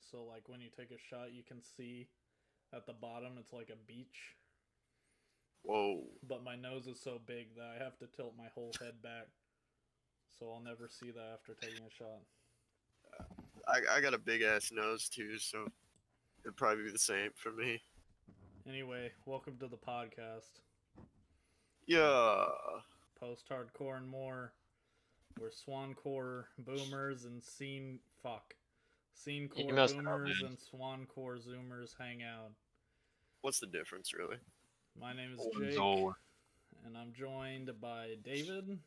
so like when you take a shot, you can see at the bottom it's like a beach. Whoa. But my nose is so big that I have to tilt my whole head back, so I'll never see that after taking a shot. I got a big ass nose too, so it'd probably be the same for me. Anyway, welcome to the podcast. Yeah. Post hardcore and more. We're swancore boomers and scene You core messed up, boomers man. and swancore zoomers hang out. What's the difference, really? My name is Old Jake, Zola. and I'm joined by David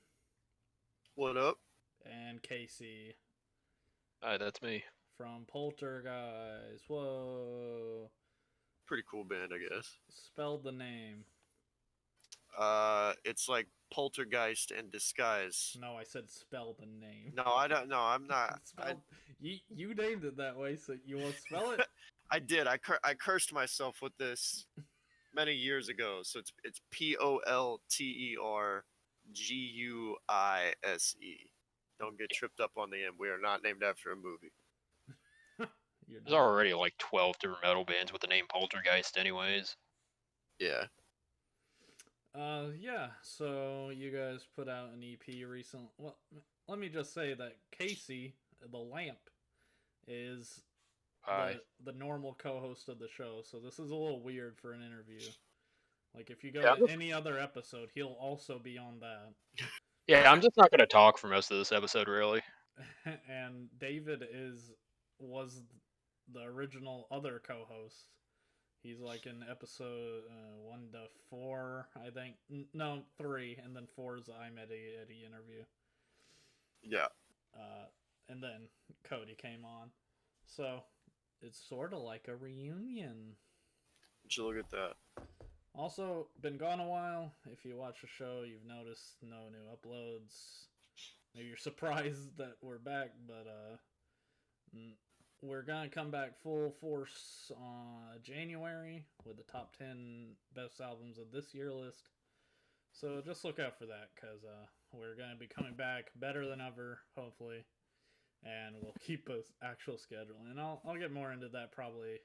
What up? and Casey Hi, that's me. from Polterguise. Whoa. Pretty cool band, I guess. Spelled the name. It's like Poltergeist in disguise. No, I said spell the name. No, I don't. No, I'm not. Spelled. You named it that way, so you want to spell it? I did. I cursed myself with this many years ago. So it's Polterguise. Don't get tripped up on the end. We are not named after a movie. You're There's not. already like 12 different metal bands with the name Poltergeist, anyways. Yeah. Yeah. So you guys put out an EP recently. Well, let me just say that Casey, the Lamp, is Hi. the normal co-host of the show. So this is a little weird for an interview. Like if you go Yeah, to any other episode, he'll also be on that. Yeah, I'm just not gonna talk for most of this episode, really. And David was the original other co-host. He's like in episode 1 to 4, I think. No, 3, and then 4 is the I'm Eddie interview. Yeah. And then Cody came on. So it's sort of like a reunion. Would you look at that? Also, been gone a while. If you watch the show, you've noticed no new uploads. Maybe you're surprised that we're back, but we're gonna come back full force January with the top 10 best albums of this year list. So just look out for that, because we're gonna be coming back better than ever, hopefully, and we'll keep an actual schedule. And I'll get more into that probably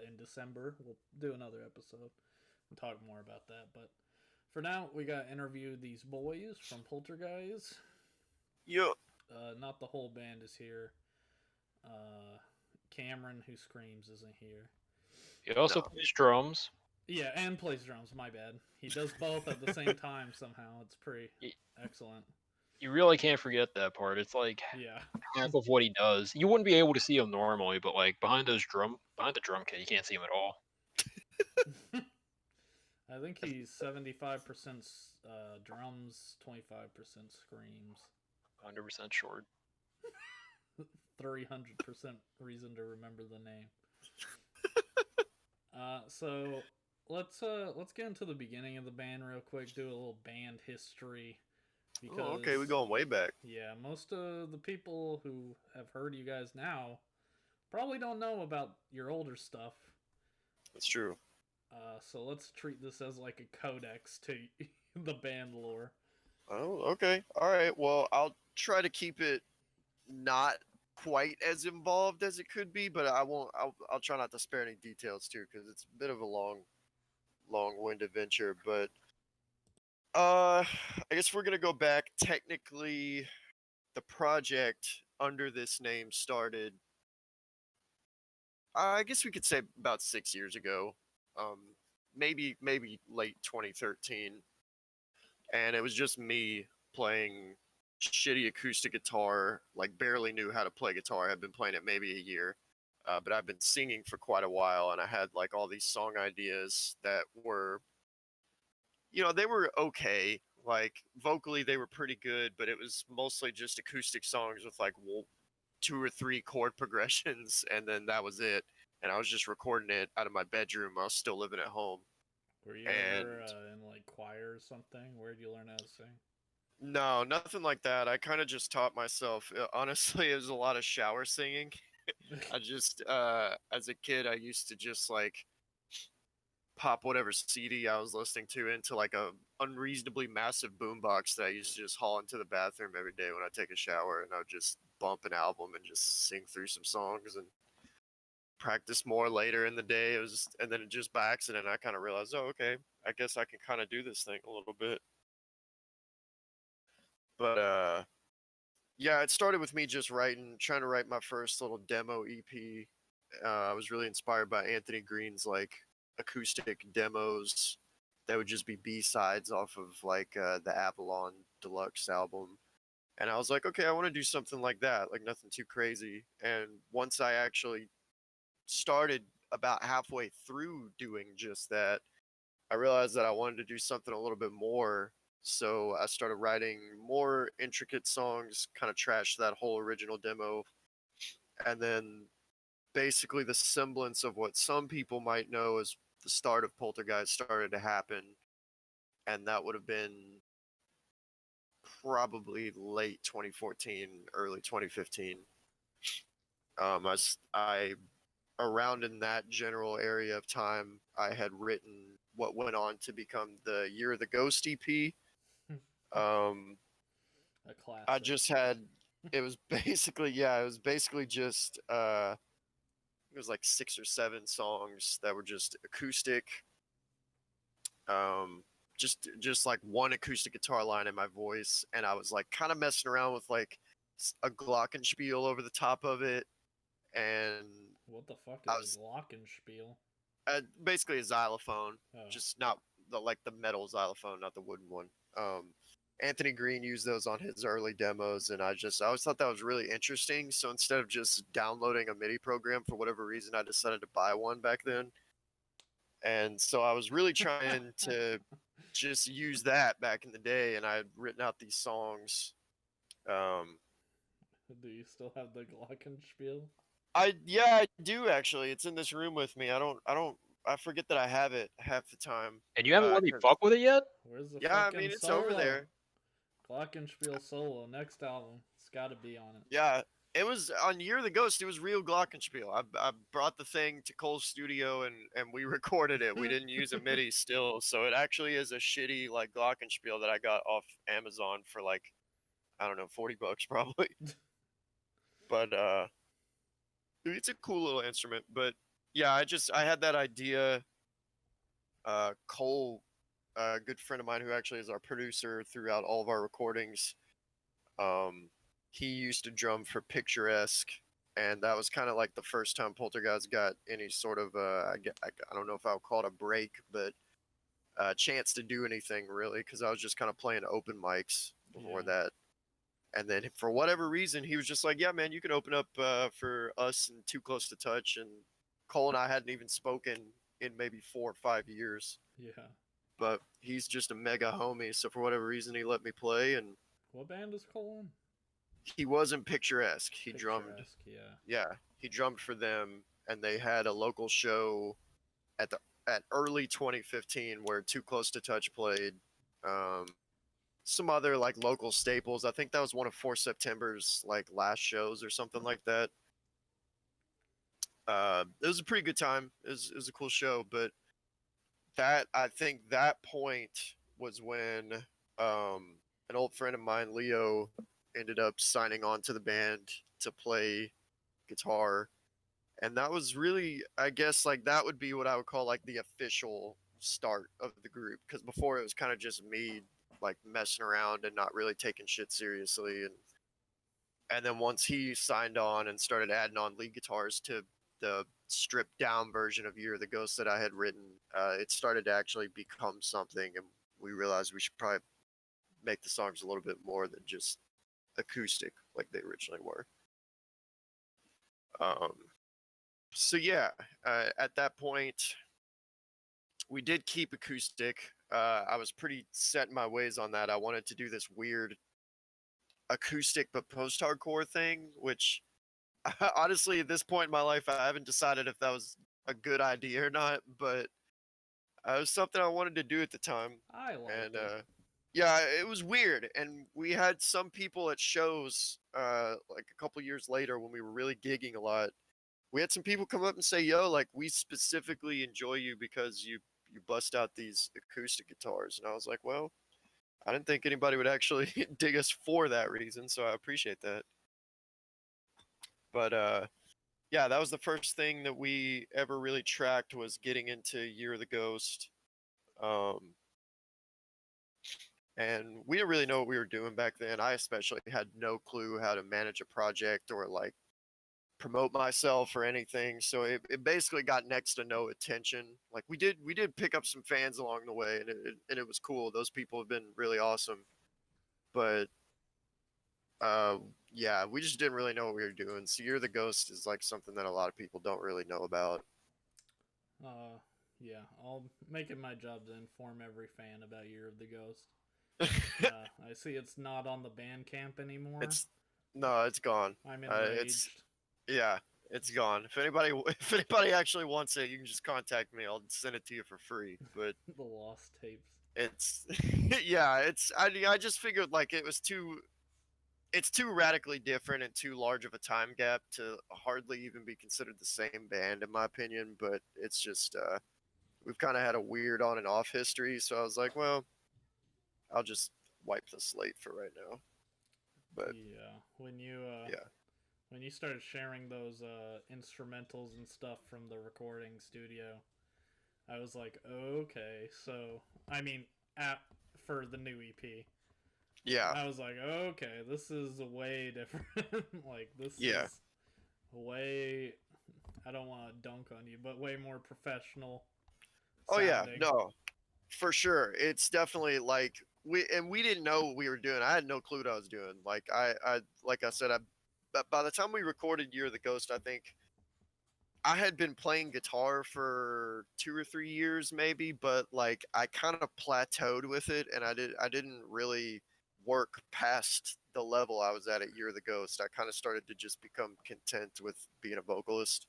in December. We'll do another episode and talk more about that. But for now, we got to interview these boys from Polterguise. Yeah. Not the whole band is here. Cameron, who screams, isn't here. He also No. plays drums. Yeah, and plays drums. My bad. He does both at the same time somehow. It's pretty excellent. You really can't forget that part. It's like Yeah. half of what he does. You wouldn't be able to see him normally, but like behind the drum kit, you can't see him at all. I think he's 75% drums, 25% screams. 100% short. 300% reason to remember the name. So let's get into the beginning of the band real quick. Do a little band history. Because, Oh, okay, we're going way back. Yeah, most of the people who have heard you guys now probably don't know about your older stuff. That's true. So let's treat this as like a codex to the band lore. Oh, okay. All right. Well, I'll try to keep it not quite as involved as it could be, but I won't. I'll try not to spare any details too, because it's a bit of a long-winded venture. But I guess we're gonna go back. Technically, the project under this name started. I guess we could say about 6 years ago. Maybe late 2013, and it was just me playing shitty acoustic guitar, like barely knew how to play guitar. I've been playing it maybe a year, but I've been singing for quite a while, and I had like all these song ideas that were, they were okay. Like vocally, they were pretty good, but it was mostly just acoustic songs with like 2 or 3 chord progressions, and then that was it. And I was just recording it out of my bedroom. I was still living at home. Were you And ever in like choir or something? Where did you learn how to sing? no, nothing like that. I kind of just taught myself. Honestly, it was a lot of shower singing. I just, as a kid, I used to just like pop whatever CD I was listening to into like a unreasonably massive boombox that I used to just haul into the bathroom every day when I take a shower, and I would just bump an album and just sing through some songs. And practice more later in the day. And then just by accident, I kind of realized, oh, okay, I guess I can kind of do this thing a little bit. But yeah, it started with me just trying to write my first little demo EP. I was really inspired by Anthony Green's like acoustic demos that would just be B-sides off of like the Avalon Deluxe album. And I was like, okay, I want to do something like that, like nothing too crazy. And once I actually started about halfway through doing just that, I realized that I wanted to do something a little bit more. So I started writing more intricate songs, kind of trashed that whole original demo. And then basically the semblance of what some people might know as the start of Poltergeist started to happen. And that would have been probably late 2014, early 2015. I around in that general area of time, I had written what went on to become the Year of the Ghost EP. Um, A classic. I just had it was basically it was basically just it was like 6 or 7 songs that were just acoustic. Um, just like one acoustic guitar line in my voice, and I was like kind of messing around with like a glockenspiel over the top of it, and What the fuck I is was a glockenspiel? basically a xylophone, Oh. just not the metal xylophone, not the wooden one. Anthony Green used those on his early demos, and I always thought that was really interesting. So instead of just downloading a MIDI program for whatever reason, I decided to buy one back then. And so I was really trying to just use that back in the day, and I had written out these songs. Do you still have the glockenspiel? I do actually. It's in this room with me. I forget that I have it half the time. And you haven't let me 'Cause- fuck with it yet? Where's the yeah, I fucking mean it's solo? over there. Glockenspiel solo, next album. It's got to be on it. Yeah, it was on Year of the Ghost. It was real glockenspiel. I brought the thing to Cole's studio and we recorded it. We didn't use a MIDI still, so it actually is a shitty like glockenspiel that I got off Amazon for like I don't know $40 probably. But it's a cool little instrument. But yeah, I had that idea. Cole, a good friend of mine who actually is our producer throughout all of our recordings. Um, he used to drum for Picturesque, and that was kind of like the first time Poltergeist got any sort of I don't know if I'll call it a break, but a chance to do anything really, because I was just kind of playing open mics before that. And then for whatever reason, he was just like, "Yeah, man, you can open up for us and Too Close to Touch." And Cole and I hadn't even spoken in maybe 4 or 5 years. Yeah. But he's just a mega homie, so for whatever reason, he let me play, and What band is Cole in? he wasn't Picturesque. He drummed. Yeah. Yeah, he drummed for them, and they had a local show at early 2015 where Too Close to Touch played. Some other like local staples. I think that was one of 4 September's like last shows or something like that. It was a pretty good time. It was a cool show, but I think that point was when an old friend of mine, Leo, ended up signing on to the band to play guitar. And that was really, I guess, like that would be what I would call like the official start of the group. Because before it was kind of just me like messing around and not really taking shit seriously. And then once he signed on and started adding on lead guitars to the stripped down version of Year of the Ghost that I had written, it started to actually become something. And we realized we should probably make the songs a little bit more than just acoustic like they originally were. So yeah, at that point, we did keep acoustic. I was pretty set in my ways on that. I wanted to do this weird acoustic but post-hardcore thing, which honestly, at this point in my life, I haven't decided if that was a good idea or not, but it was something I wanted to do at the time. I liked it. Yeah, it was weird. And we had some people at shows like a couple years later when we were really gigging a lot. We had some people come up and say, "Yo, like we specifically enjoy you because you bust out these acoustic guitars." And I was like, "Well, I didn't think anybody would actually dig us for that reason, so I appreciate that." But yeah, that was the first thing that we ever really tracked, was getting into Year of the Ghost. And we didn't really know what we were doing back then. I especially had no clue how to manage a project or like promote myself or anything. So it basically got next to no attention. Like we did pick up some fans along the way, and it was cool. Those people have been really awesome. But uh yeah, we just didn't really know what we were doing. So Year of the Ghost is like something that a lot of people don't really know about. Yeah, I'll make it my job to inform every fan about Year of the Ghost. I see it's not on the Bandcamp anymore. It's no, it's gone. I'm It's enraged. yeah, it's gone. If anybody actually wants it, you can just contact me. I'll send it to you for free. But The lost tapes. it's yeah, I just figured like it's too radically different and too large of a time gap to hardly even be considered the same band in my opinion. But it's just we've kind of had a weird on and off history, so I was like, well, I'll just wipe the slate for right now. But Yeah, yeah. when you started sharing those instrumentals and stuff from the recording studio, I was like, okay, so I mean, at for the new EP, Yeah. I was like, okay, this is way different. Like this Yeah. is way. I don't want to dunk on you, but way more professional. Oh yeah, Sounding. no, for sure. It's definitely like we didn't know what we were doing. I had no clue what I was doing. Like I like I said, but by the time we recorded Year of the Ghost, I think I had been playing guitar for 2 or 3 years maybe, but like I kind of plateaued with it, and I didn't really work past the level I was at Year of the Ghost. I kind of started to just become content with being a vocalist.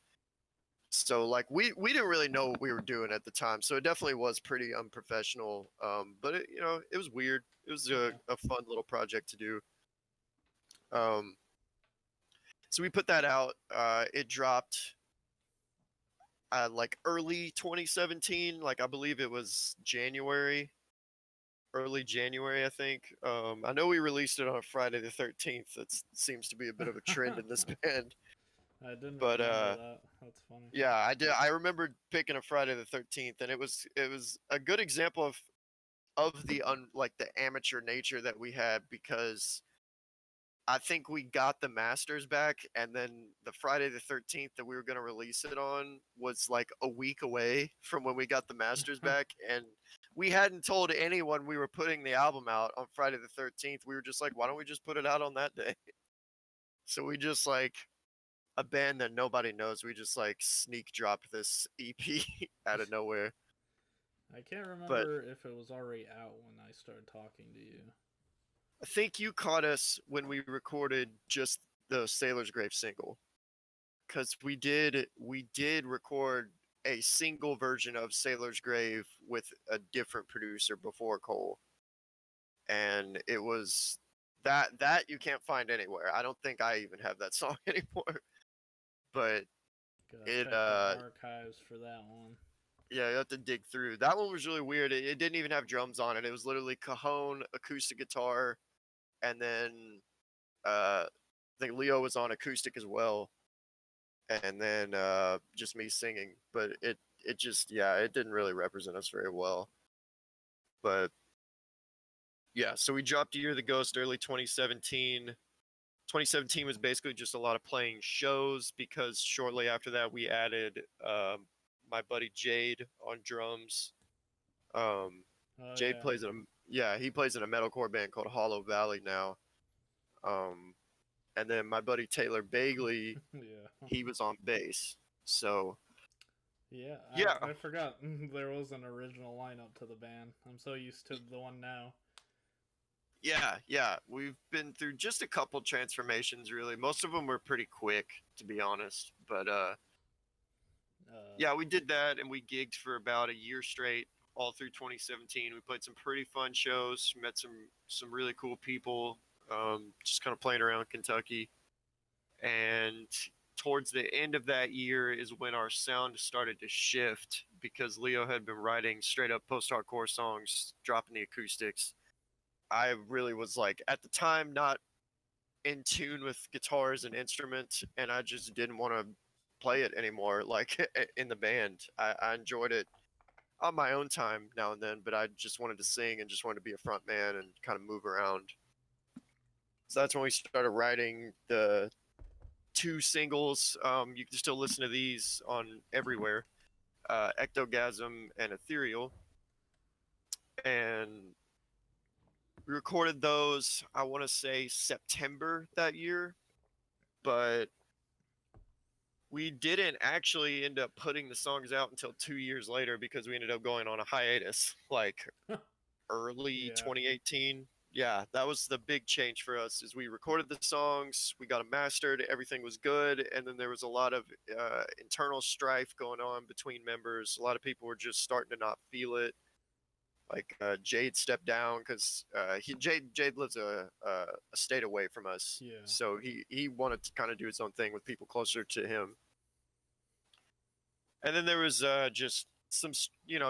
So like we didn't really know what we were doing at the time, so it definitely was pretty unprofessional. But it was weird. It was a fun little project to do. Um, so we put that out. It dropped like early 2017. Like I believe it was January, early January, I think. I know we released it on Friday the 13th. That seems to be a bit of a trend in this band. I didn't But remember that. That's funny. yeah, I did. I remember picking a Friday the 13th, and it was a good example of the like the amateur nature that we had, because I think we got the masters back, and then the Friday the 13th that we were going to release it on was like a week away from when we got the masters back, and we hadn't told anyone we were putting the album out on Friday the 13th. We were just like, why don't we just put it out on that day? So we just like a band that nobody knows. We just like sneak dropped this EP out of nowhere. I can't But remember if it was already out when I started talking to you. I think you caught us when we recorded just the Sailor's Grave single, because we did record a single version of Sailor's Grave with a different producer before Cole, and it was that you can't find anywhere. I don't think I even have that song anymore. But Gotta it check the archives for that one. yeah, you have to dig through. That one was really weird. It didn't even have drums on it. It was literally cajon, acoustic guitar, and then I think Leo was on acoustic as well, and then just me singing. But it just, yeah, it didn't really represent us very well. But yeah, so we dropped Year of the Ghost early 2017. 2017 was basically just a lot of playing shows, because shortly after that we added my buddy Jade on drums. Jade Yeah. plays in he plays in a metalcore band called Hollow Valley now. And then my buddy Taylor Bagley, Yeah. he was on bass. So Yeah, yeah, I forgot there was an original lineup to the band. I'm so used to the one now. yeah, we've been through just a couple transformations really. Most of them were pretty quick, to be honest. But yeah, we did that, and we gigged for about a year straight, all through 2017. We played some pretty fun shows, met some really cool people, just kind of playing around Kentucky. And towards the end of that year is when our sound started to shift, because Leo had been writing straight up post-hardcore songs, dropping the acoustics. I really was like, at the time, not in tune with guitars and instruments, and I just didn't want to play it anymore. Like in the band, I enjoyed it on my own time now and then, but I just wanted to sing and just wanted to be a front man and kind of move around. So that's when we started writing the 2 singles. You can still listen to these on everywhere, Ectogasm and Ethereal. And we recorded those, I want to say September that year, but we didn't actually end up putting the songs out until 2 years later because we ended up going on a hiatus, like early Yeah. 2018. Yeah, that was the big change for us. Is we recorded the songs, we got them mastered, everything was good, and then there was a lot of internal strife going on between members. A lot of people were just starting to not feel it. Like Jade stepped down because Jade lives a state away from us, Yeah. so he wanted to kind of do his own thing with people closer to him. And then there was just some,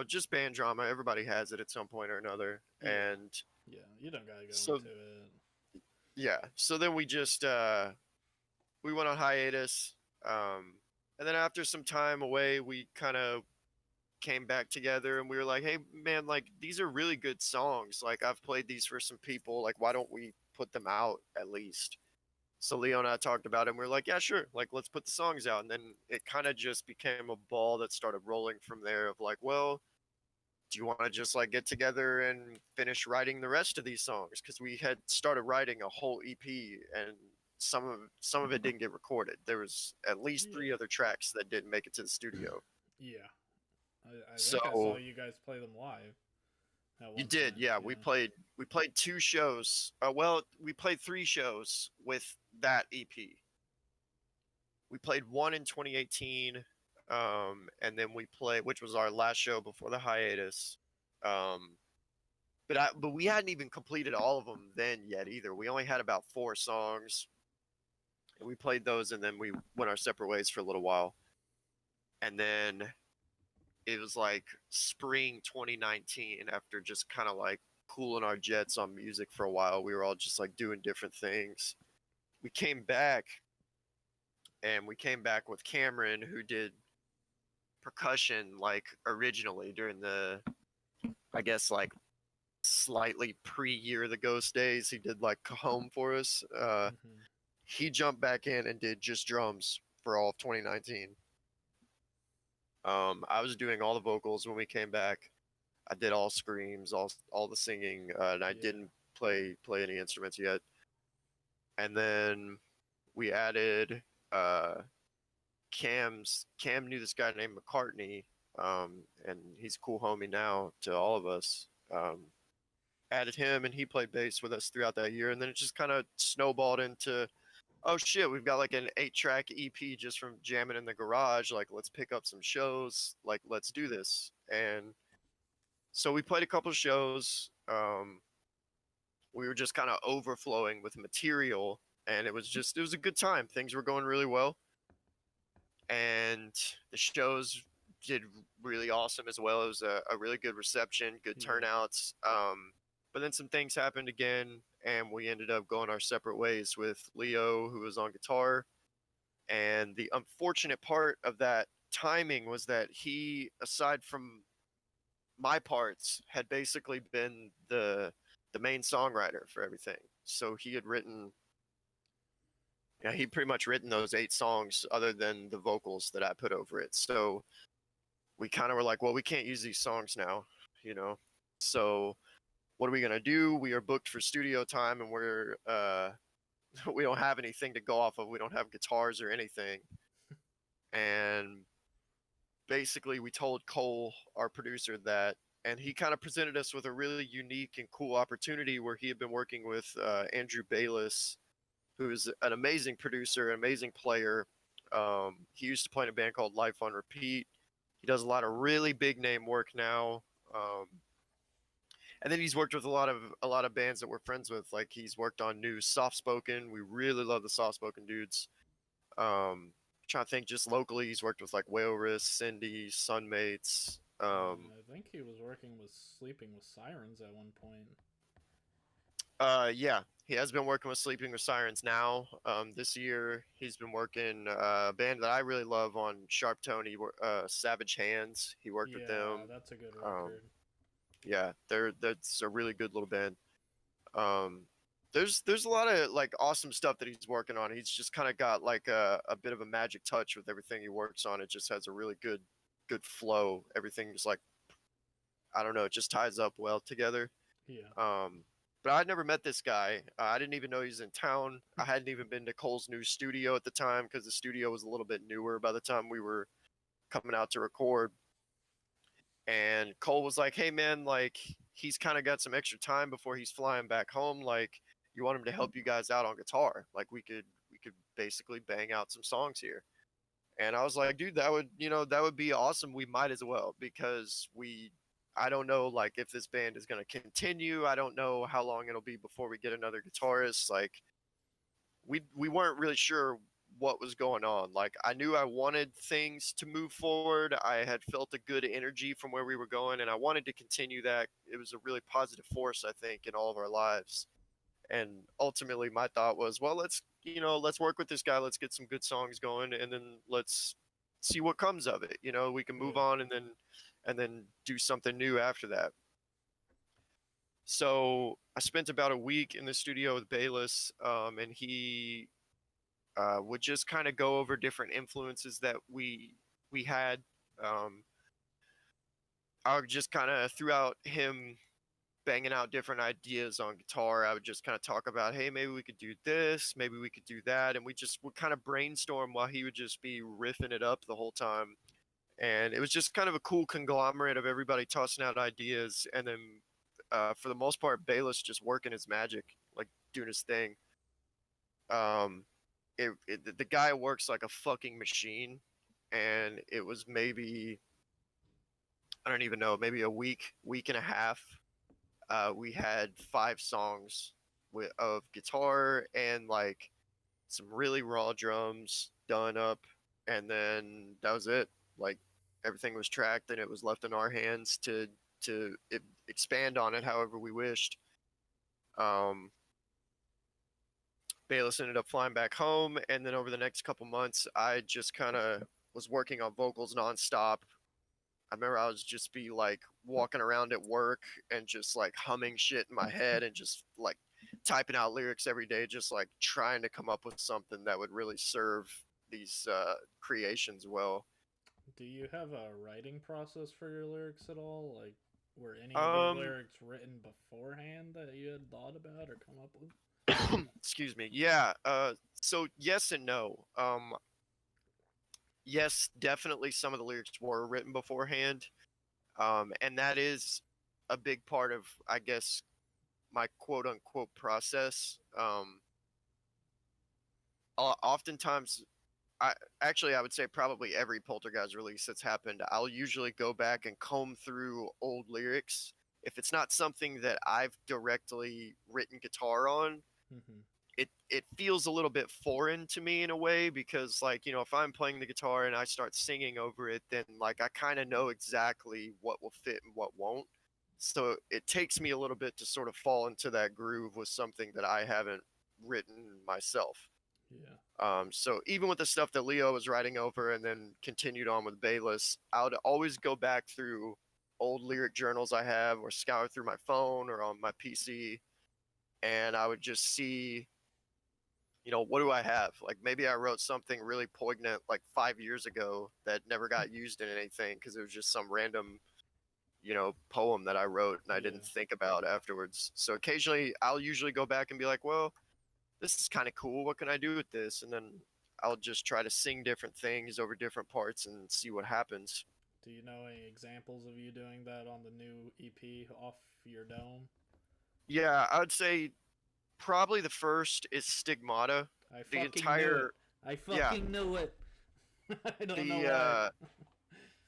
just band drama. Everybody has it at some point or another. Yeah. And Yeah, you don't gotta go so into it. yeah, so then we just we went on hiatus, and then after some time away, we kind of came back together and we were like, hey man, like these are really good songs. Like I've played these for some people. Like why don't we put them out at least? So Leo and I talked about it and we were like, yeah, sure. Like let's put the songs out. And then it kind of just became a ball that started rolling from there of like, well, do you want to just like get together and finish writing the rest of these songs? Because we had started writing a whole EP and some of it didn't get recorded. There was at least 3 other tracks that didn't make it to the studio. Yeah. I So think I saw you guys play them live at one you did, point. yeah. We played 2 shows. Well, we played 3 shows with that EP. We played one in 2018, and then we played, which was our last show before the hiatus. But we hadn't even completed all of them then yet either. We only had about 4 songs, and we played those, and then we went our separate ways for a little while. And then it was like spring 2019, after just kind of like cooling our jets on music for a while. We were all just like doing different things. We came back, and we came back with Cameron, who did percussion like originally during the, I guess, like slightly pre-Year of the Ghost days. He did like Cajon for us. Mm-hmm. He jumped back in and did just drums for all of 2019. I was doing all the vocals when we came back. I did all screams, all the singing, and I didn't play any instruments yet. And then we added Cam knew this guy named McCartney, and he's a cool homie now to all of us. Added him, and he played bass with us throughout that year, and then it just kind of snowballed into, oh shit, we've got like an 8-track EP just from jamming in the garage. Like let's pick up some shows. Like let's do this. And so we played a couple shows. We were just kind of overflowing with material, and it was a good time. Things were going really well, and the shows did really awesome as well. It was a really good reception, good turnouts. But then some things happened again, and we ended up going our separate ways with Leo, who was on guitar. And the unfortunate part of that timing was that he, aside from my parts, had basically been the main songwriter for everything. So he had written, yeah, he pretty much written those 8 songs other than the vocals that I put over it. So we kind of were like, well, we can't use these songs now, you know? So what are we going to do? We are booked for studio time, and we're, we don't have anything to go off of. We don't have guitars or anything. And basically we told Cole, our producer, that, and he kind of presented us with a really unique and cool opportunity where he had been working with Andrew Bayless, who's an amazing producer, an amazing player. He used to play in a band called Life on Repeat. He does a lot of really big name work now. And then he's worked with a lot of bands that we're friends with. Like he's worked on new Soft Spoken. We really love the Soft Spoken dudes. Trying to think, just locally, he's worked with like Whalrus, Cindy, Sunmates. I think he was working with Sleeping with Sirens at one point. Yeah, He has been working with Sleeping with Sirens now. This year, he's been working a band that I really love on Sharp Tone. Savage Hands. He worked with Yeah, them. that's a good Um, record. yeah, that's a really good little band. Um, there's a lot of like awesome stuff that he's working on. He's just kind of got like a bit of a magic touch with everything he works on. It just has a really good flow. Everything just like, I don't know, it just ties up well together. Yeah. Um, but I'd never met this guy. I didn't even know he was in town. I hadn't even been to Cole's new studio at the time because the studio was a little bit newer by the time we were coming out to record. And Cole was like, "Hey man, like he's kind of got some extra time before he's flying back home. Like, you want him to help you guys out on guitar? Like we could basically bang out some songs here." And I was like, "Dude, that would be awesome. We might as well because I don't know like if this band is going to continue. I don't know how long it'll be before we get another guitarist. Like we weren't really sure what was going on. Like I knew I wanted things to move forward. I had felt a good energy from where we were going and I wanted to continue that. It was a really positive force I think in all of our lives. And ultimately my thought was, well, let's work with this guy. Let's get some good songs going and then let's see what comes of it. We can move Yeah. on and then do something new after that. So I spent about a week in the studio with Bayless, and he would just kind of go over different influences that we had. Um, I would just kind of throughout him banging out different ideas on guitar, I would just kind of talk about, hey, maybe we could do this, maybe we could do that, and we just would kind of brainstorm while he would just be riffing it up the whole time. And it was just kind of a cool conglomerate of everybody tossing out ideas, and then for the most part, Bayless just working his magic, like doing his thing. Um, the guy works like a fucking machine, and it was maybe, I don't even know, maybe a week and a half. We had 5 songs of guitar and like some really raw drums done up, and then that was it. Like everything was tracked, and it was left in our hands to expand on it however we wished. Um, Bayless ended up flying back home, and then over the next couple months, I just kind of was working on vocals nonstop. I remember I was just be like walking around at work and just like humming shit in my head and just like typing out lyrics every day, just like trying to come up with something that would really serve these creations well. Do you have a writing process for your lyrics at all? Like, were any of these Um, lyrics written beforehand that you had thought about or come up with? excuse me. Yeah. So yes and no. Yes, definitely some of the lyrics were written beforehand. And that is a big part of, I guess, my quote unquote process. Oftentimes, I would say probably every Poltergeist release that's happened, I'll usually go back and comb through old lyrics. If it's not something that I've directly written guitar on, Mm-hmm. it feels a little bit foreign to me in a way because like if I'm playing the guitar and I start singing over it, then like I kind of know exactly what will fit and what won't. So it takes me a little bit to sort of fall into that groove with something that I haven't written myself. Yeah. So even with the stuff that Leo was writing over and then continued on with Bayless, I would always go back through old lyric journals I have or scour through my phone or on my PC, and I would just see, what do I have? Like maybe I wrote something really poignant like 5 years ago that never got used in anything because it was just some random, poem that I wrote and I Yeah. didn't think about afterwards. So occasionally I'll usually go back and be like, well, this is kind of cool. What can I do with this? And then I'll just try to sing different things over different parts and see what happens. Do you know any examples of you doing that on the new EP off your dome? Yeah, I would say probably the first is Stigmata. I The fucking knew it. entire, I yeah, fucking knew it. I don't know the why.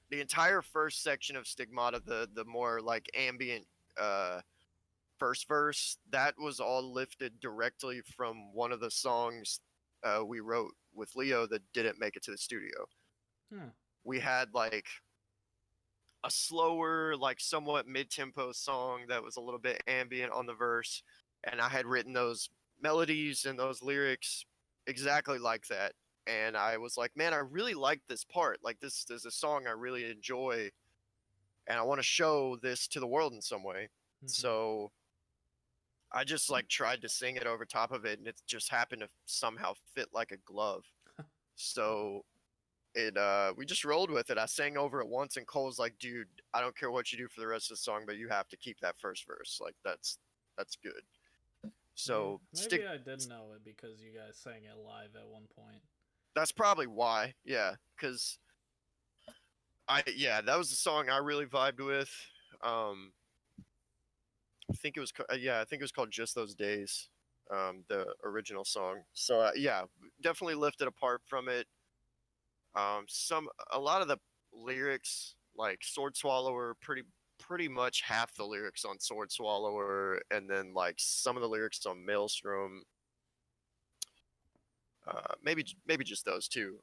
the entire first section of Stigmata, the more like ambient uh first verse, that was all lifted directly from one of the songs we wrote with Leo that didn't make it to the studio. Huh. We had like a slower, like somewhat mid-tempo song that was a little bit ambient on the verse, and I had written those melodies and those lyrics exactly like that. And I was like, man, I really like this part. Like this is a song I really enjoy, and I want to show this to the world in some way. Mm-hmm. So I just like tried to sing it over top of it, and it just happened to somehow fit like a glove. So it we just rolled with it. I sang over it once, and Cole's like, dude, I don't care what you do for the rest of the song, but you have to keep that first verse. Like that's good. Yeah, So stick. maybe I didn't know it because you guys sang it live at one point. That's probably why. Yeah, because that was the song I really vibed with. Um, I think it was I think it was called Just Those Days, the original song. So yeah, definitely lifted apart from it. A lot of the lyrics, like Sword Swallower, pretty much half the lyrics on Sword Swallower, and then like some of the lyrics on Maelstrom. Maybe just those two.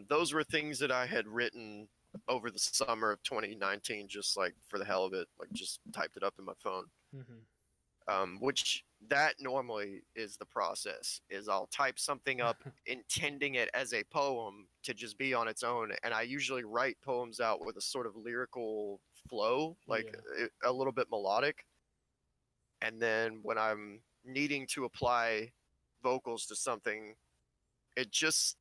Those were things that I had written over the summer of 2019, just like for the hell of it, like just typed it up in my phone. Mm-hmm. Which that normally is the process. Is I'll type something up intending it as a poem to just be on its own, and I usually write poems out with a sort of lyrical flow, like a little bit melodic. And then when I'm needing to apply vocals to something, it just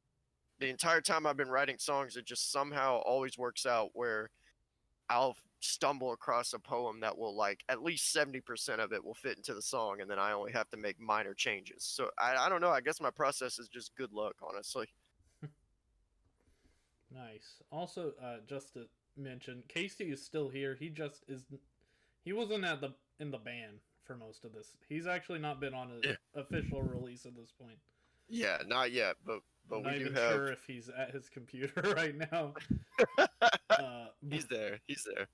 the entire time I've been writing songs, it just somehow always works out where I'll stumble across a poem that will like at least 70% of it will fit into the song, and then I only have to make minor changes. So I don't know. I guess my process is just good luck, honestly. Nice. Also, just to mention, Casey is still here. He just is. He wasn't at the in the band for most of this. He's actually not been on an Yeah. official release at this point. Yeah, not yet, but I'm we not do even have. sure if he's at his computer right now. He's there. He's there.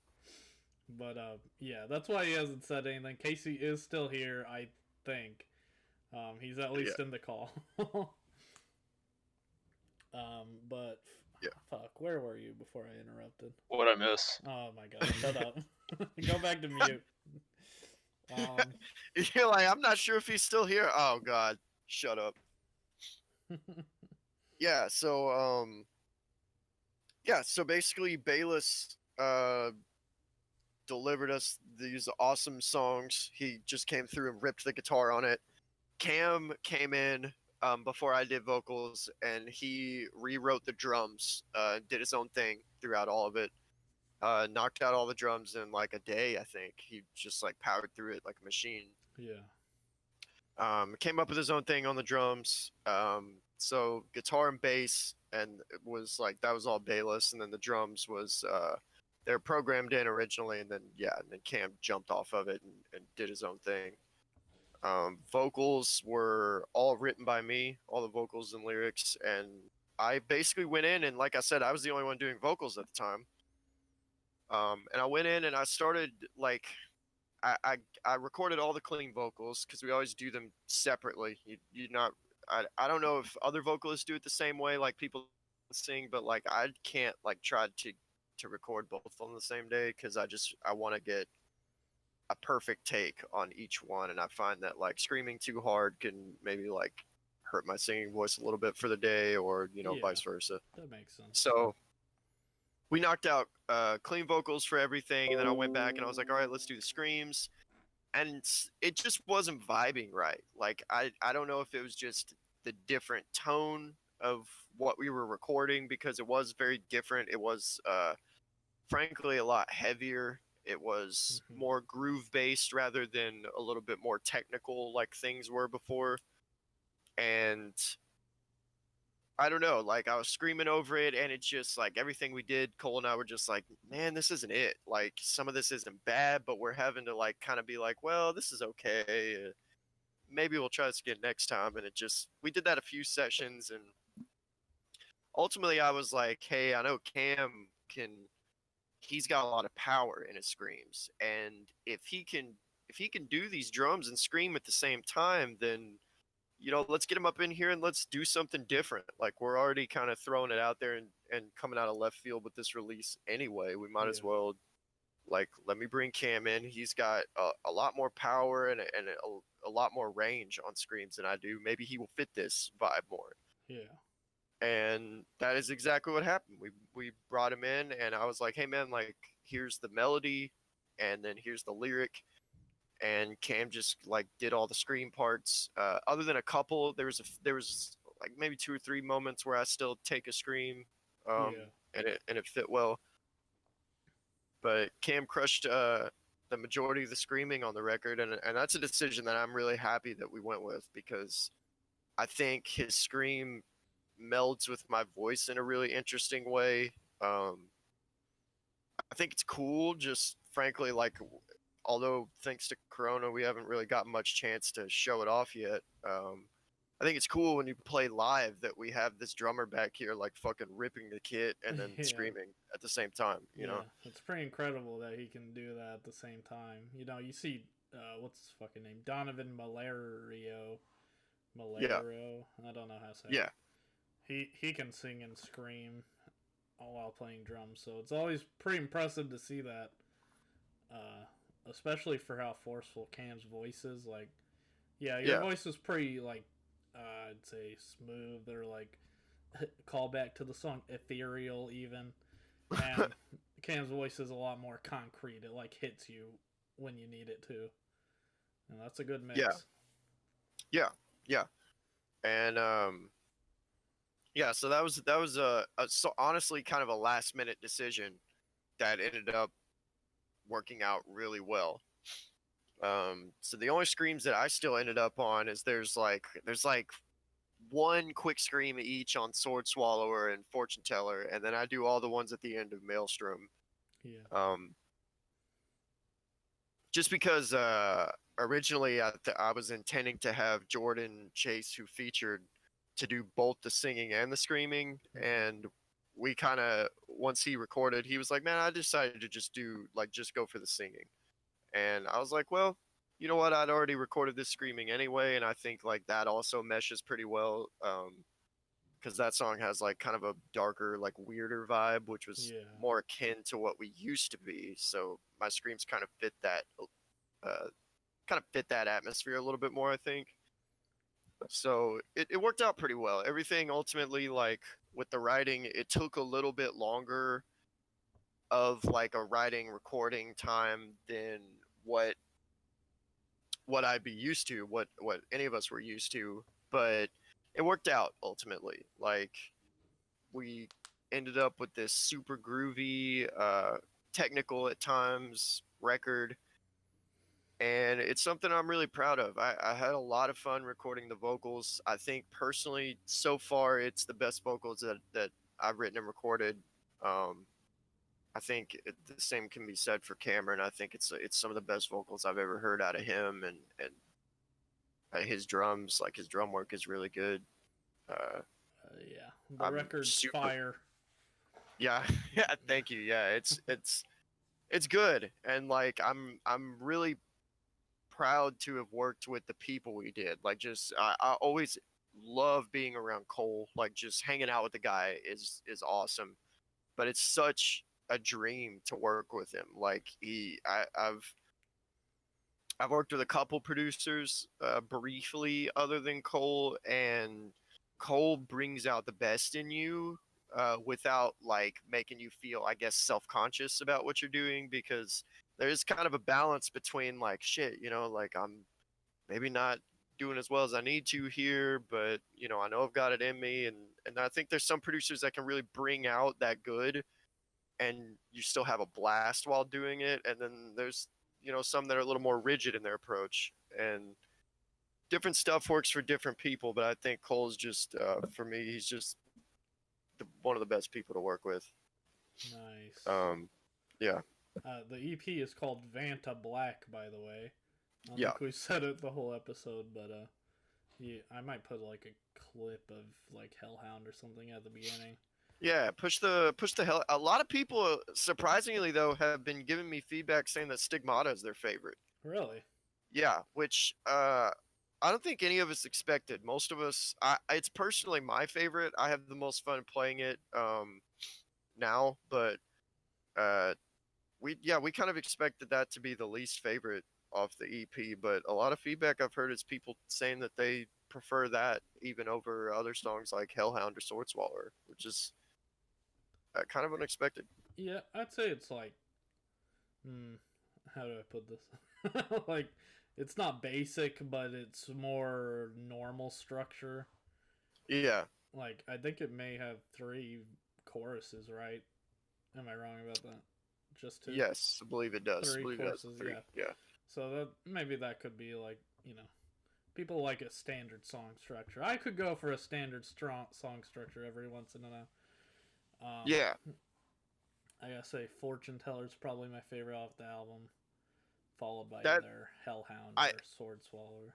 But yeah, that's why he hasn't said anything. Casey is still here, I think. He's at least Yeah. in the call. But Yeah. fuck, where were you before I interrupted? What I miss? Oh my god, shut up. Go back to mute. You're like, I'm not sure if he's still here. Oh God, shut up. Yeah. So basically, Bayless delivered us these awesome songs. He just came through and ripped the guitar on it. Cam came in before I did vocals, and he rewrote the drums, did his own thing throughout all of it. Knocked out all the drums in like a day, I think. He just like powered through it like a machine. Yeah. Came up with his own thing on the drums. So guitar and bass, and it was like that was all Bayless, and then the drums was they were programmed in originally, and then Cam jumped off of it and did his own thing. Vocals were all written by me, all the vocals and lyrics, and I basically went in and, like I said, I was the only one doing vocals at the time. And I went in and I started like I recorded all the clean vocals because we always do them separately. You not I don't know if other vocalists do it the same way, like people sing, but like I can't like try to record both on the same day because I want to get a perfect take on each one, and I find that like screaming too hard can maybe like hurt my singing voice a little bit for the day, or vice versa. That makes sense. So we knocked out clean vocals for everything, and then I went back and I was like, all right, let's do the screams, and it just wasn't vibing right. Like I don't know if it was just the different tone of what we were recording, because it was very different. It was frankly a lot heavier. It was more groove based rather than a little bit more technical like things were before. And I don't know, like I was screaming over it, and it's just like everything we did, Cole and I were just like, man, this isn't it. Like some of this isn't bad, but we're having to like kind of be like, well, this is okay. Maybe we'll try this again next time. And we did that a few sessions, and ultimately I was like, hey, I know Cam he's got a lot of power in his screams, and if he can do these drums and scream at the same time, then let's get him up in here and let's do something different. Like we're already kind of throwing it out there and coming out of left field with this release anyway. We might as well Like, let me bring Cam in. He's got a lot more power and a lot more range on screams than I do. Maybe he will fit this vibe more. Yeah. And that is exactly what happened. We brought him in, and I was like, hey man, like here's the melody, and then here's the lyric, and Cam just like did all the scream parts. Other than a couple, there was like maybe 2 or 3 moments where I still take a scream, Yeah. and it fit well. But Cam crushed the majority of the screaming on the record, and that's a decision that I'm really happy that we went with, because I think his scream melds with my voice in a really interesting way. I think it's cool, just frankly, like, although thanks to Corona, we haven't really got much chance to show it off yet. I think it's cool when you play live that we have this drummer back here, like, fucking ripping the kit and then Yeah. screaming at the same time, you know? It's pretty incredible that he can do that at the same time. You see, what's his fucking name? Donovan Malario. Yeah. I don't know how to say Yeah. it. He can sing and scream all while playing drums, so it's always pretty impressive to see that. Especially for how forceful Cam's voice is. Like, yeah, your Yeah. voice is pretty, like, I'd say smooth, or like call back to the song ethereal even. And Cam's voice is a lot more concrete. It like hits you when you need it to. And that's a good mix. Yeah. Yeah. Yeah. And yeah, so that was so honestly kind of a last minute decision that ended up working out really well. So the only screams that I still ended up on is there's like one quick scream each on Sword Swallower and Fortune Teller, and then I do all the ones at the end of Maelstrom. Yeah. Just because originally I was intending to have Jordan Chase, who featured, to do both the singing and the screaming, and we kind of, once he recorded, he was like, man, I decided to just go for the singing. And I was like, well, you know what, I'd already recorded this screaming anyway, and I think like that also meshes pretty well, because that song has like kind of a darker, like weirder vibe, which was more akin to what we used to be. So my screams kind of fit that atmosphere a little bit more, I think. So it worked out pretty well. Everything ultimately, like with the writing, it took a little bit longer of like a writing recording time than what I'd be used to, what any of us were used to, but it worked out ultimately. Like, we ended up with this super groovy, technical at times record, and it's something I'm really proud of. I had a lot of fun recording the vocals. I think personally, so far, it's the best vocals that I've written and recorded. I think the same can be said for Cameron. I think it's some of the best vocals I've ever heard out of him, and his drums, like his drum work is really good. Yeah, the I'm record's fire. Yeah, yeah. Thank you. Yeah, it's good, and like I'm really proud to have worked with the people we did. Like, just I always love being around Cole. Like, just hanging out with the guy is awesome. But it's such a dream to work with him. Like, I've worked with a couple producers briefly other than Cole, and Cole brings out the best in you without like making you feel, I guess, self-conscious about what you're doing, because there's kind of a balance between like, shit, like I'm maybe not doing as well as I need to here, but I know I've got it in me, and I think there's some producers that can really bring out that good, and you still have a blast while doing it, and then there's some that are a little more rigid in their approach, and different stuff works for different people. But I think Cole's just for me, he's just one of the best people to work with. Nice. Yeah. The EP is called Vantablack, by the way. I don't Yeah. think we said it the whole episode, but yeah, I might put like a clip of like Hellhound or something at the beginning. Yeah, push the hell. A lot of people, surprisingly though, have been giving me feedback saying that Stigmata is their favorite. Really? Yeah, which I don't think any of us expected. Most of us, it's personally my favorite. I have the most fun playing it now, but we kind of expected that to be the least favorite off the EP, but a lot of feedback I've heard is people saying that they prefer that even over other songs like Hellhound or Swordswaller, which is kind of unexpected. Yeah, I'd say it's like, how do I put this? Like, it's not basic, but it's more normal structure. Yeah. Like, I think it may have 3 choruses, right? Am I wrong about that? Just 2? Yes, I believe it does. 3 I believe it has choruses, 3. yeah. Yeah. So that maybe that could be like, people like a standard song structure. I could go for a standard strong song structure every once in a while. Yeah. I gotta say, Fortune Teller's probably my favorite off the album, followed by That either Hellhound I or Swordswaller.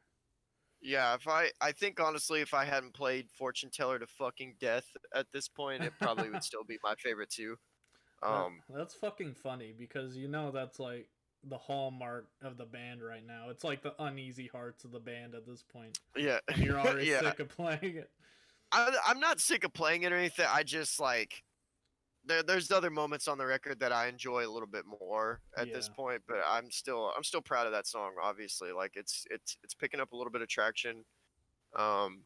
Yeah, if I think honestly, if I hadn't played Fortune Teller to fucking death at this point, it probably would still be my favorite too. That's fucking funny because that's like the hallmark of the band right now. It's like the uneasy hearts of the band at this point, Yeah, and you're already yeah. sick of playing it. I'm not sick of playing it or anything. I just like there's other moments on the record that I enjoy a little bit more at this Yeah. point, but I'm still proud of that song. Obviously, like it's picking up a little bit of traction. Um,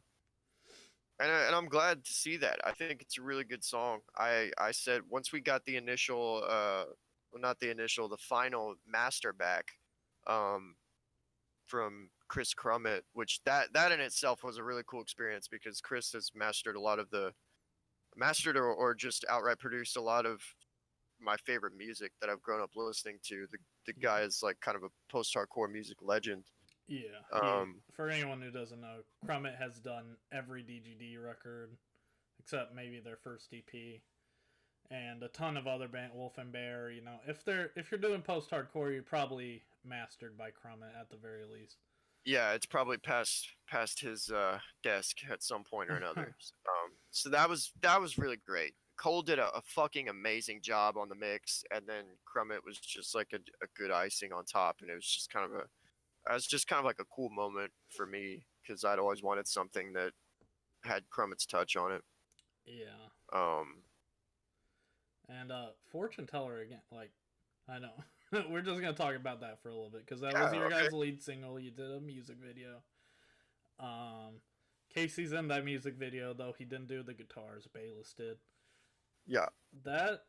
and I'm glad to see that. I think it's a really good song. I said once we got the initial, well, not the initial, the final master back, um, from Chris Crummett, which that in itself was a really cool experience because Chris has mastered a lot of the mastered or just outright produced a lot of my favorite music that I've grown up listening to. The guy is like kind of a post-hardcore music legend. Yeah, Um, for anyone who doesn't know, Crummett has done every DGD record except maybe their first EP, and a ton of other band, Wolf and Bear. If you're doing post hardcore, you're probably mastered by Crummett at the very least. yeah, it's probably past his desk at some point or another. So that was really great. Cole did a fucking amazing job on the mix, and then Crummett was just like a good icing on top, and it was just kind of like a cool moment for me because I'd always wanted something that had Crummett's touch on it. Yeah. Um, And Fortune Teller again, like, I know. We're just going to talk about that for a little bit because that yeah, was your okay. guys' lead single. You did a music video. Casey's in that music video, though he didn't do the guitars. Bayless did. Yeah. That,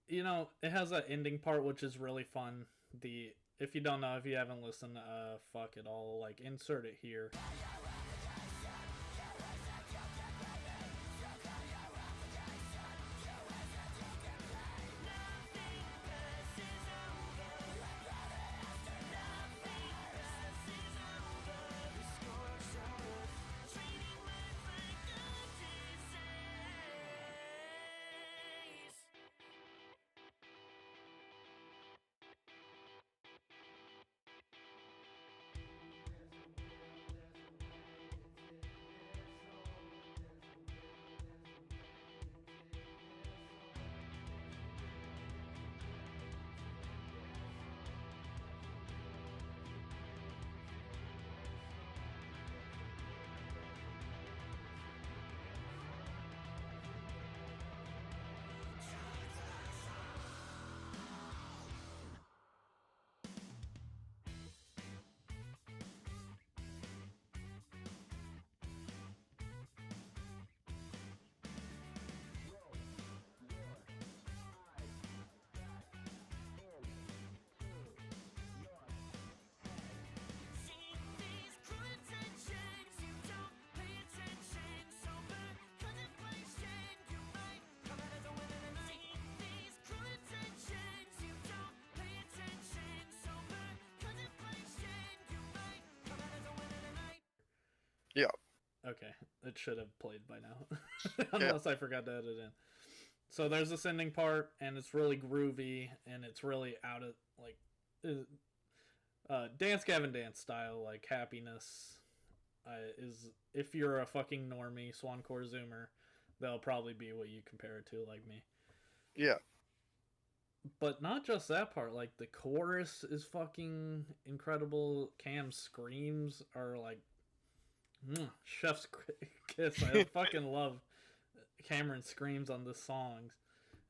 it has that ending part, which is really fun. If you don't know, if you haven't listened, fuck it, I'll, like, insert it here. Yeah. Okay, it should have played by now, unless I forgot to edit in. So there's this ending part, and it's really groovy, and it's really out of like Dance Gavin Dance style, like Happiness. Is if you're a fucking normie Swancore Zoomer, that'll probably be what you compare it to, like me. Yeah. But not just that part, like the chorus is fucking incredible. Cam's screams are like chef's kiss. I fucking love Cameron's screams on this songs,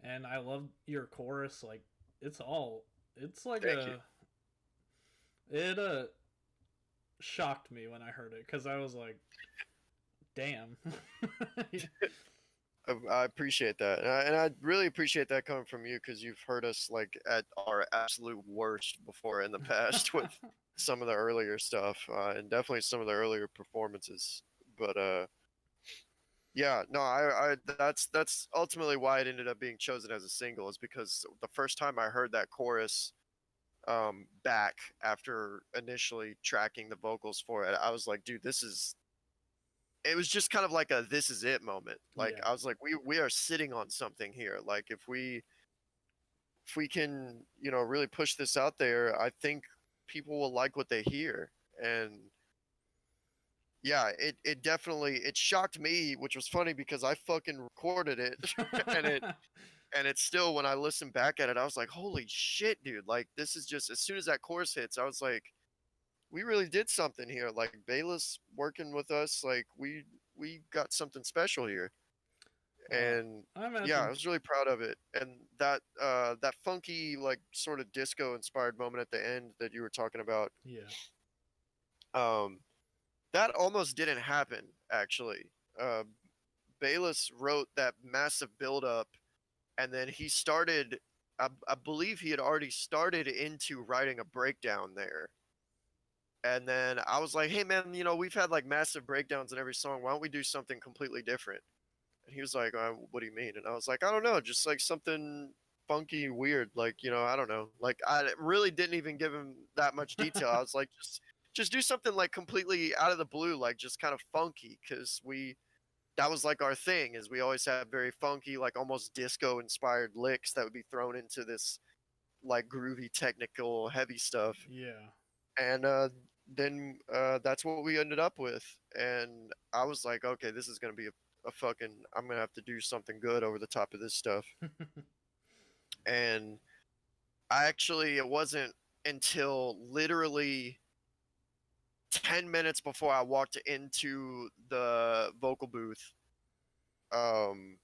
and I love your chorus. Like it's all. It's like Thank you. It shocked me when I heard it because I was like, damn. I appreciate that, and I really appreciate that coming from you because you've heard us like at our absolute worst before in the past with some of the earlier stuff, and definitely some of the earlier performances. But yeah, no, that's ultimately why it ended up being chosen as a single, is because the first time I heard that chorus back after initially tracking the vocals for it, I was like, dude, this is. It was just kind of like a "this is it" moment. Like Yeah. I was like, we are sitting on something here. Like if we can, you know, really push this out there, I think people will like what they hear. And yeah, it definitely it shocked me, which was funny because I fucking recorded it and it's still when I listen back at it, I was like, holy shit, dude. Like this is just as soon as that chorus hits, I was like, we really did something here. Like Bayless working with us, like we got something special here. Well, And I yeah, I imagine. was really proud of it. And that funky like sort of disco inspired moment at the end that you were talking about, Yeah. um, that almost didn't happen actually. Uh, Bayless wrote that massive build up, and then he started. I believe he had already started into writing a breakdown there. And then I was like, "Hey man, you know we've had like massive breakdowns in every song. Why don't we do something completely different?" And he was like, "What do you mean?" And I was like, "I don't know, just like something funky, weird, like you know, I don't know." Like I really didn't even give him that much detail. I was like, just do something like completely out of the blue, like just kind of funky, because we that was like our thing is we always have very funky, like almost disco inspired licks that would be thrown into this like groovy, technical, heavy stuff. Yeah. And then that's what we ended up with. And I was like, okay, this is gonna be a fucking. I'm gonna have to do something good over the top of this stuff. And I actually, it wasn't until literally 10 minutes before I walked into the vocal booth, um,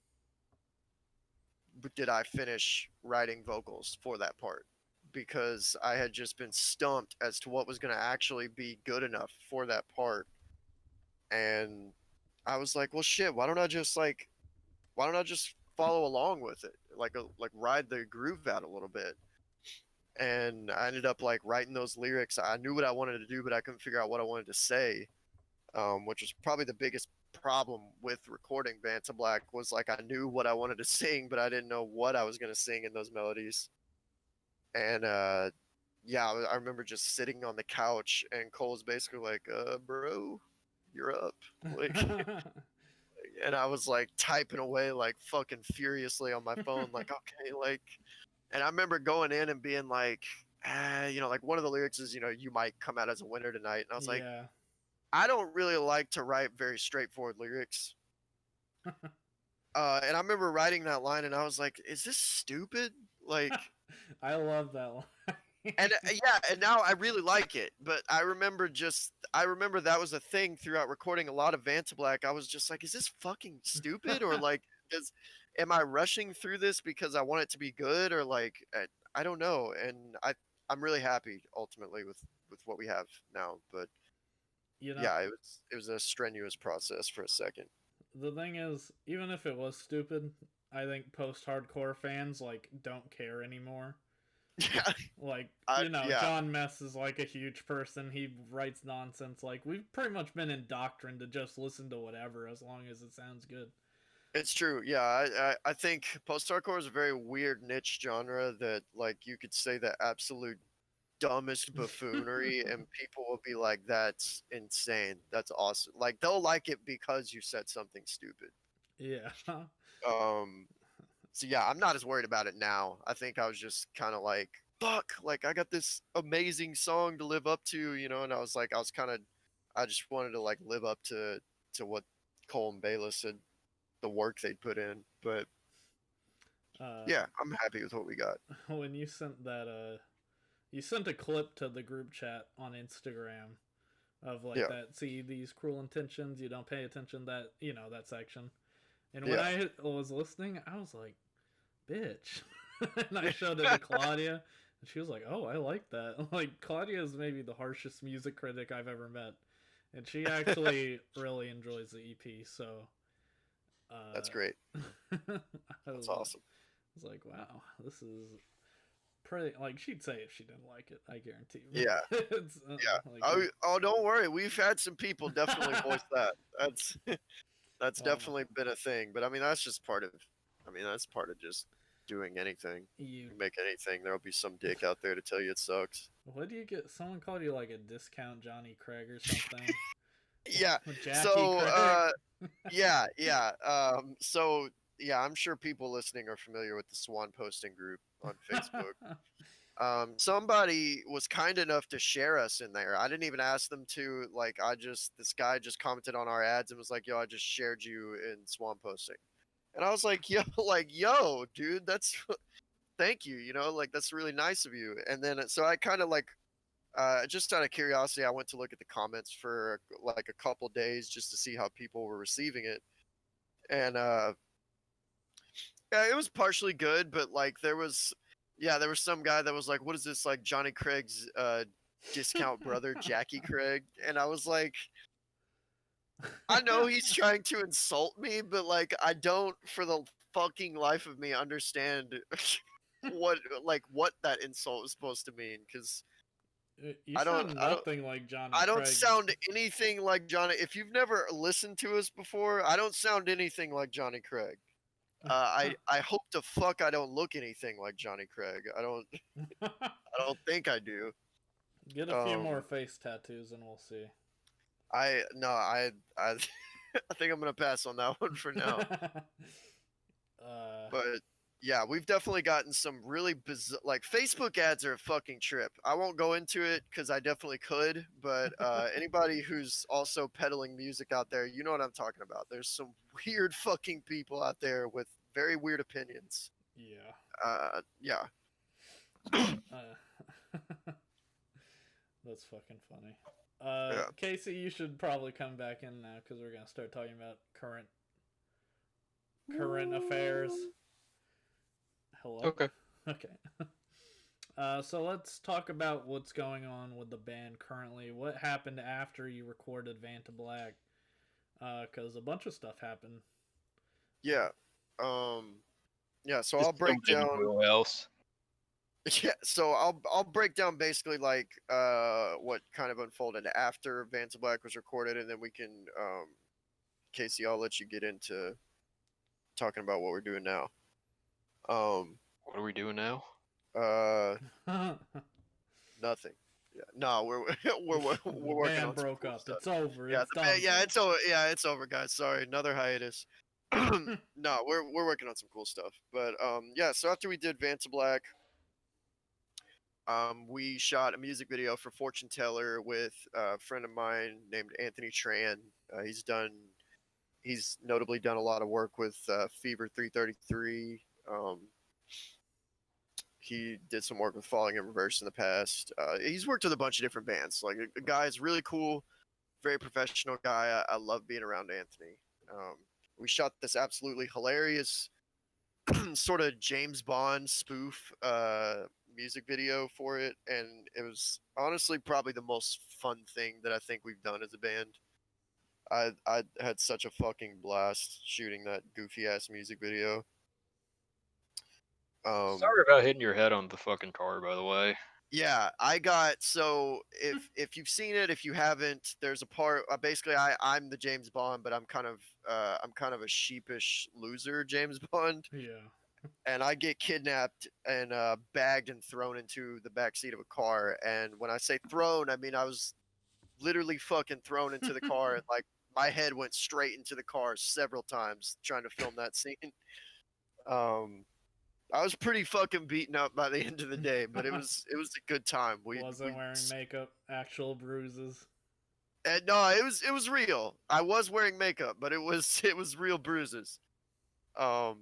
did I finish writing vocals for that part because I had just been stumped as to what was going to actually be good enough for that part. And I was like, well, shit, why don't I just follow along with it? Like ride the groove out a little bit. And I ended up like writing those lyrics. I knew what I wanted to do, but I couldn't figure out what I wanted to say, which was probably the biggest problem with recording Vantablack was like I knew what I wanted to sing, but I didn't know what I was going to sing in those melodies. And yeah, I remember just sitting on the couch and Cole's basically like, bro, you're up. Like, and I was like typing away like fucking furiously on my phone, like, okay, like, and I remember going in and being like, you know, like one of the lyrics is, you know, you might come out as a winner tonight. And I was like, Yeah. I don't really like to write very straightforward lyrics. And I remember writing that line and I was like, is this stupid? Like, I love that line. and yeah, and now I really like it. But I remember that was a thing throughout recording a lot of Vantablack. I was just like, is this fucking stupid? Or like, am I rushing through this because I want it to be good? Or like, I don't know. And I'm really happy ultimately with what we have now. But You know, yeah, it was a strenuous process for a second. the thing is, even if it was stupid, I think post-hardcore fans like don't care anymore. Yeah, Like, I you know, yeah, John Mess is like a huge person. He writes nonsense. Like, we've pretty much been indoctrined to just listen to whatever as long as it sounds good. it's true. Yeah, I think post-hardcore is a very weird niche genre that like you could say the absolute dumbest buffoonery and people will be like, that's insane. That's awesome. Like they'll like it because you said something stupid. Yeah. Um so yeah, I'm not as worried about it now. I think I was just kind of like, fuck, like I got this amazing song to live up to, you know, and I was like I just wanted to like live up to what Cole and Bayless said the work they'd put in. But uh, yeah, I'm happy with what we got. when you sent that, you sent a clip to the group chat on Instagram of like Yeah. that. See these cruel intentions. You don't pay attention that that section. And when Yeah. I was listening, I was like, "Bitch." and I showed it to Claudia, and she was like, "Oh, I like that." Like Claudia is maybe the harshest music critic I've ever met, and she actually really enjoys the EP. So, That's great. I That's was, awesome. I was like, "Wow, this is pretty." Like she'd say if she didn't like it, I guarantee. Yeah. It's, Yeah. like, Oh, don't worry. We've had some people definitely voice that. That's um, definitely been a thing. But I mean, that's just part of. I mean, that's part of just doing anything. you. You make anything, there'll be some dick out there to tell you it sucks. What do you get? Someone called you like a discount Johnny Craig or something. Yeah. Jackie So, Craig. yeah. So yeah, I'm sure people listening are familiar with the Swan posting group on Facebook. Somebody was kind enough to share us in there. I didn't even ask them to. Like, this guy just commented on our ads and was like, "Yo, I just shared you in Swan posting," and I was like, "Yo, dude, that's thank you. Like that's really nice of you." And then so I kind of like, just out of curiosity, I went to look at the comments for like a couple days just to see how people were receiving it, and yeah, it was partially good, but like there was some guy that was like, "What is this, like Johnny Craig's discount brother, Jackie Craig?" And I was like, I know he's trying to insult me, but like I don't, for the fucking life of me, understand what that insult is supposed to mean, because You I don't, sound I don't. nothing like Johnny I don't Craig. sound anything like Johnny. If you've never listened to us before, I don't sound anything like Johnny Craig. I hope to fuck I don't look anything like Johnny Craig. I don't think I do. Get a few more Um, face tattoos and we'll see. I no, I I think I'm gonna pass on that one for now. uh, But yeah, we've definitely gotten some really bizarre. Like Facebook ads are a fucking trip. I won't go into it because I definitely could. But anybody who's also peddling music out there, you know what I'm talking about. There's some weird fucking people out there with very weird opinions. yeah. Yeah. That's fucking funny. Yeah. Casey, you should probably come back in now because we're gonna start talking about current affairs. Hello. Okay. Okay. So let's talk about what's going on with the band currently. What happened after you recorded Vantablack? Because a bunch of stuff happened. Yeah. Yeah, so Just I'll break jumping into down. the wheelhouse. Yeah, so I'll break down basically like what kind of unfolded after Vantablack was recorded, and then we can Casey, I'll let you get into talking about what we're doing now. What are we doing now? Nothing. Yeah, no, we're we're The working band on some broke cool up. stuff. It's over. Yeah, It's done. yeah, it's over. Yeah, it's over, guys. Sorry, another hiatus. No, we're working on some cool stuff. But yeah, so after we did Vantablack, we shot a music video for Fortune Teller with a friend of mine named Anthony Tran. He's notably done a lot of work with Fever 333. He did some work with Falling in Reverse in the past. He's worked with a bunch of different bands. Like the guy's really cool, very professional guy. I love being around Anthony. We shot this absolutely hilarious sort of James Bond spoof music video for it, and it was honestly probably the most fun thing that I think we've done as a band. I had such a fucking blast shooting that goofy ass music video. Sorry about hitting your head on the fucking car, by the way. Yeah, I got so if you've seen it, if you haven't, there's a part. Basically, I'm the James Bond, but I'm kind of a sheepish loser James Bond, Yeah. and I get kidnapped and bagged and thrown into the back seat of a car. And when I say thrown, I mean I was literally fucking thrown into the car, and like my head went straight into the car several times trying to film that scene. Um, I was pretty fucking beaten up by the end of the day, but it was a good time. Wasn't wearing makeup. Actual bruises. And no, it was real. I was wearing makeup, but it was it was real bruises. Um,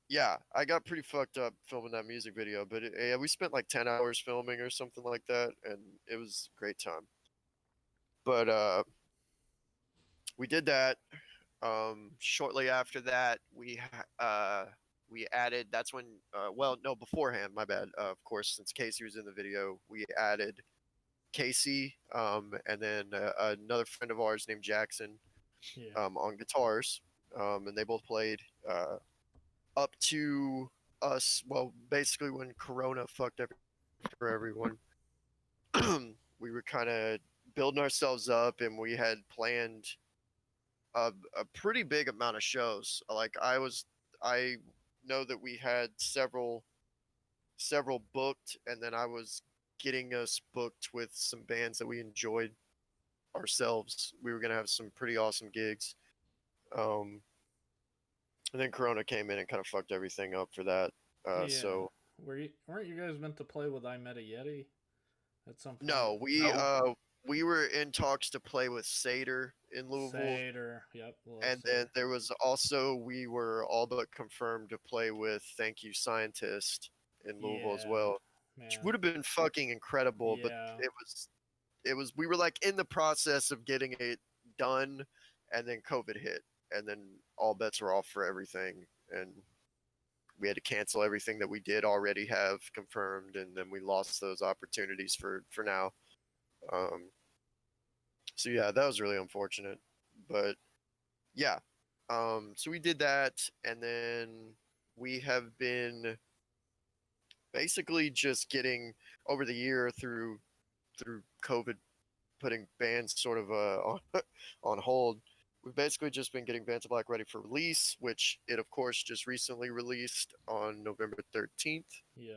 yeah, I got pretty fucked up filming that music video, but yeah, we spent like 10 hours filming or something like that, and it was a great time. But we did that. Shortly after that, we added. That's when. Well, no, beforehand. My bad. Of course, since Casey was in the video, we added Casey, and then another friend of ours named Jackson, Yeah. on guitars, and they both played up to us. Well, basically when Corona fucked for everyone, we were kind of building ourselves up, and we had planned a pretty big amount of shows. I know that we had several booked, and then I was getting us booked with some bands that we enjoyed ourselves. We were gonna have some pretty awesome gigs. Um, and then Corona came in and kind of fucked everything up for that. Yeah. So Weren't you guys meant to play with I Met a Yeti at some point? no, No. we were in talks to play with Seder in Louisville, Seder. Yep. Love and then Seder. there was also we were all but confirmed to play with Thank You Scientist in Louisville as Yeah. well, which Man. would have been fucking incredible. But Yeah. it was we were like in the process of getting it done, and then COVID hit, and then all bets were off for everything, and we had to cancel everything that we did already have confirmed, and then we lost those opportunities for now. Um, so yeah, that was really unfortunate, but yeah. So we did that, and then we have been basically just getting over the year through COVID putting bands sort of on hold. We've basically just been getting Vantablack ready for release, which it of course just recently released on November 13th. Yeah.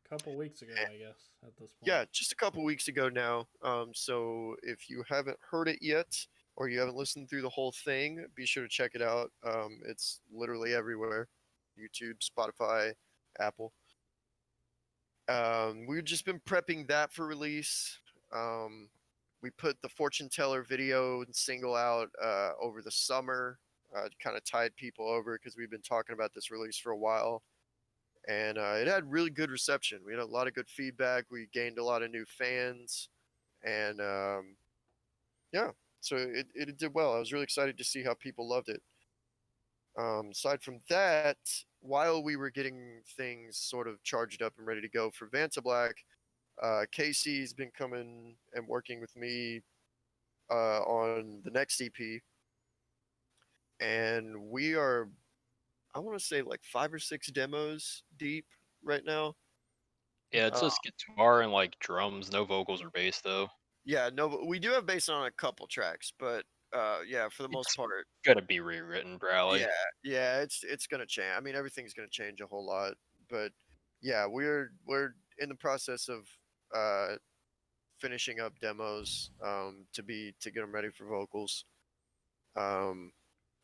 A couple weeks ago, I guess, at this point. Yeah, just a couple weeks ago now. So if you haven't heard it yet, or you haven't listened through the whole thing, be sure to check it out. It's literally everywhere: YouTube, Spotify, Apple. We've just been prepping that for release. Um, we put the fortune teller video and single out over the summer, kind of tied people over because we've been talking about this release for a while, and it had really good reception. We had a lot of good feedback. We gained a lot of new fans, and yeah, so it did well. I was really excited to see how people loved it. Aside from that, while we were getting things sort of charged up and ready to go for Vantablack, Casey's been coming and working with me on the next EP, and we are, I want to say, like 5 or 6 demos deep right now. Yeah, it's Uh, just guitar and like drums, no vocals or bass though. yeah, no, but we do have bass on a couple tracks, but yeah, for the most It's part, gotta be rewritten, yeah, probably. yeah, it's gonna change. I mean, everything's gonna change a whole lot, but yeah, we're in the process of uh, finishing up demos to get them ready for vocals. Um,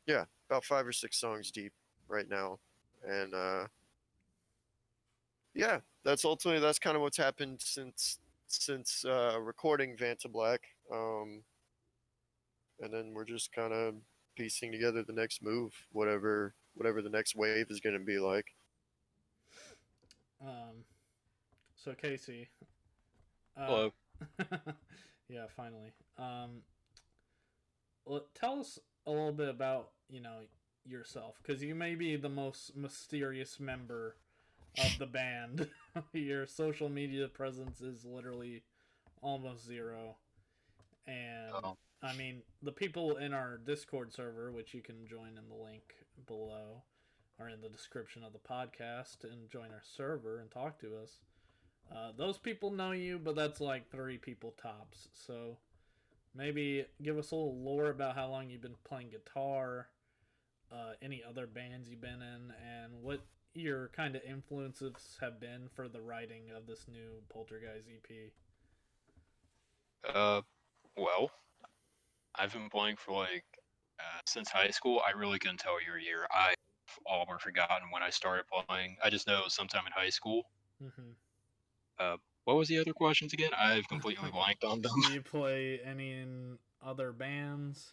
yeah, about 5 or 6 songs deep right now, and yeah, that's kind of what's happened since recording Vantablack. And then we're just kind of piecing together the next move, whatever the next wave is going to be like. Um. So Casey. Uh. Hello. Yeah. Finally. Well, tell us a little bit about yourself, because you may be the most mysterious member of the band. Your social media presence is literally almost zero, and Oh. I mean the people in our Discord server, which you can join in the link below or in the description of the podcast, and join our server and talk to us. Those people know you, but that's like 3 people tops. So maybe give us a little lore about how long you've been playing guitar, any other bands you've been in, and what your kind of influences have been for the writing of this new Polterguise EP. Uh, well, I've been playing for like since high school. I really couldn't tell you a year. I all but forgotten when I started playing. I just know it was sometime in high school. Mm-hmm. Uh, what was the other questions again? I've completely blanked on them. Do you play any in other bands?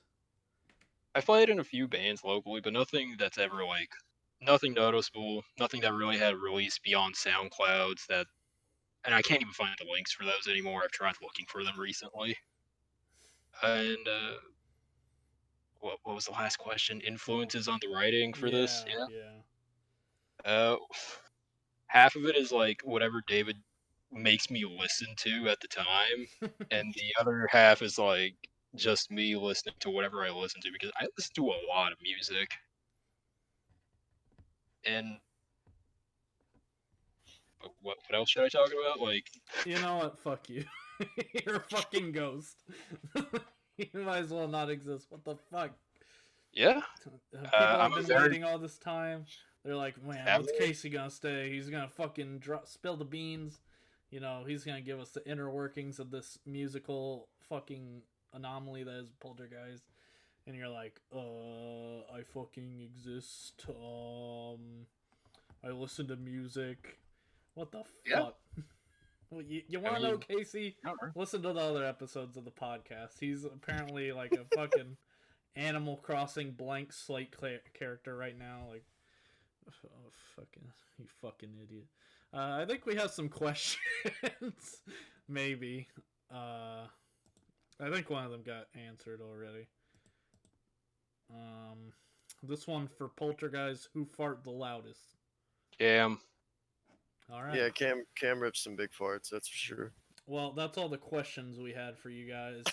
I played in a few bands locally, but nothing that's ever like nothing noticeable. Nothing that really had released beyond SoundClouds. That and I can't even find the links for those anymore. I've tried looking for them recently. And what was the last question? Influences on the writing for this? Yeah, Yeah. yeah. Uh, half of it is like whatever David makes me listen to at the time, and the other half is like just me listening to whatever I listen to because I listen to a lot of music. And what else should I talk about? Like, You know what? Fuck you. You're a fucking ghost. You might as well not exist. What the fuck? yeah, People I'm have a been very waiting all this time. They're like, man, have what's they? Casey gonna say? He's gonna fucking spill the beans. You know, he's gonna give us the inner workings of this musical fucking anomaly that is Poltergeist. And you're like, I fucking exist. I listen to music. What the Yeah. fuck? Well, you want to know Casey? Never. Listen to the other episodes of the podcast. He's apparently like a fucking Animal Crossing blank slate character right now. Like, oh, you fucking idiot. I think we have some questions. Maybe. I think one of them got answered already. This one for Poltergeist, who fart the loudest? Cam. All right. Yeah, Cam rips some big farts, that's for sure. Well, that's all the questions we had for you guys.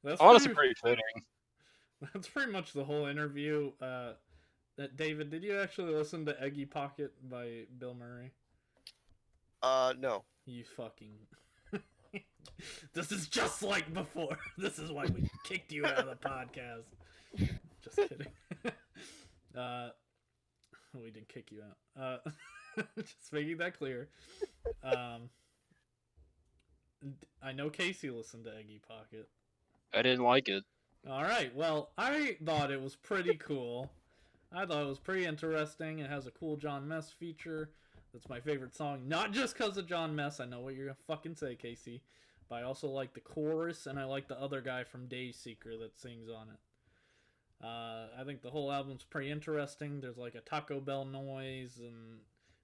That's Honestly, pretty fitting. That's pretty much the whole interview. David, did you actually listen to Eggy Pocket by Bill Murray? No. You fucking. This is just like before. This is why we kicked you out of the podcast. Just kidding. We didn't kick you out. Just making that clear. I know Casey listened to Eggy Pocket. I didn't like it. All right. Well, I thought it was pretty cool. I thought it was pretty interesting. It has a cool John Mess feature. That's my favorite song. Not just because of John Mess. I know what you're going to fucking say, Casey. But I also like the chorus, and I like the other guy from Dayseeker that sings on it. I think the whole album's pretty interesting. There's like a Taco Bell noise, and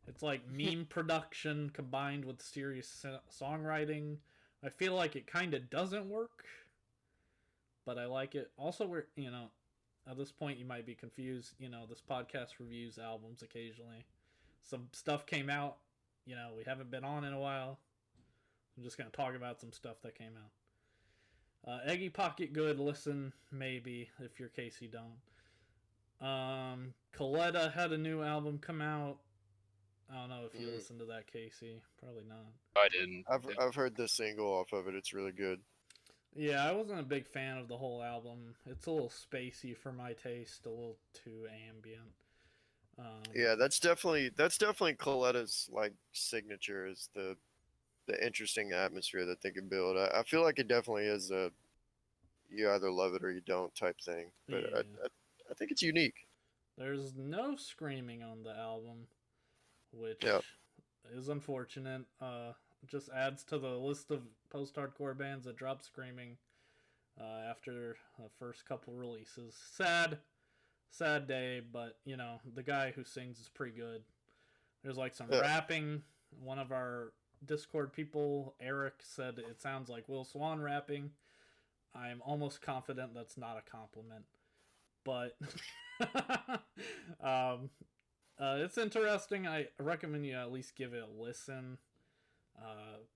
it's like meme production combined with serious songwriting. I feel like it kind of doesn't work, but I like it. Also, we're, at this point you might be confused. This podcast reviews albums occasionally. Some stuff came out, we haven't been on in a while. I'm just going to talk about some stuff that came out. Eggy Pocket good, listen, maybe, if you're Casey, don't. Coletta had a new album come out. I don't know if you listened to that, Casey. Probably not. I didn't. I've heard the single off of it. It's really good. Yeah, I wasn't a big fan of the whole album. It's a little spacey for my taste, a little too ambient. Yeah, that's definitely Coletta's like signature is the interesting atmosphere that they can build. I feel like it definitely is a you either love it or you don't type thing. But Yeah. I think it's unique. There's no screaming on the album, which is unfortunate. Just adds to the list of post-hardcore bands that drop screaming after the first couple releases. Sad day, but the guy who sings is pretty good. There's like some rapping. One of our Discord people, Eric, said it sounds like Will Swan rapping. I'm almost confident that's not a compliment, but it's interesting. I recommend you at least give it a listen,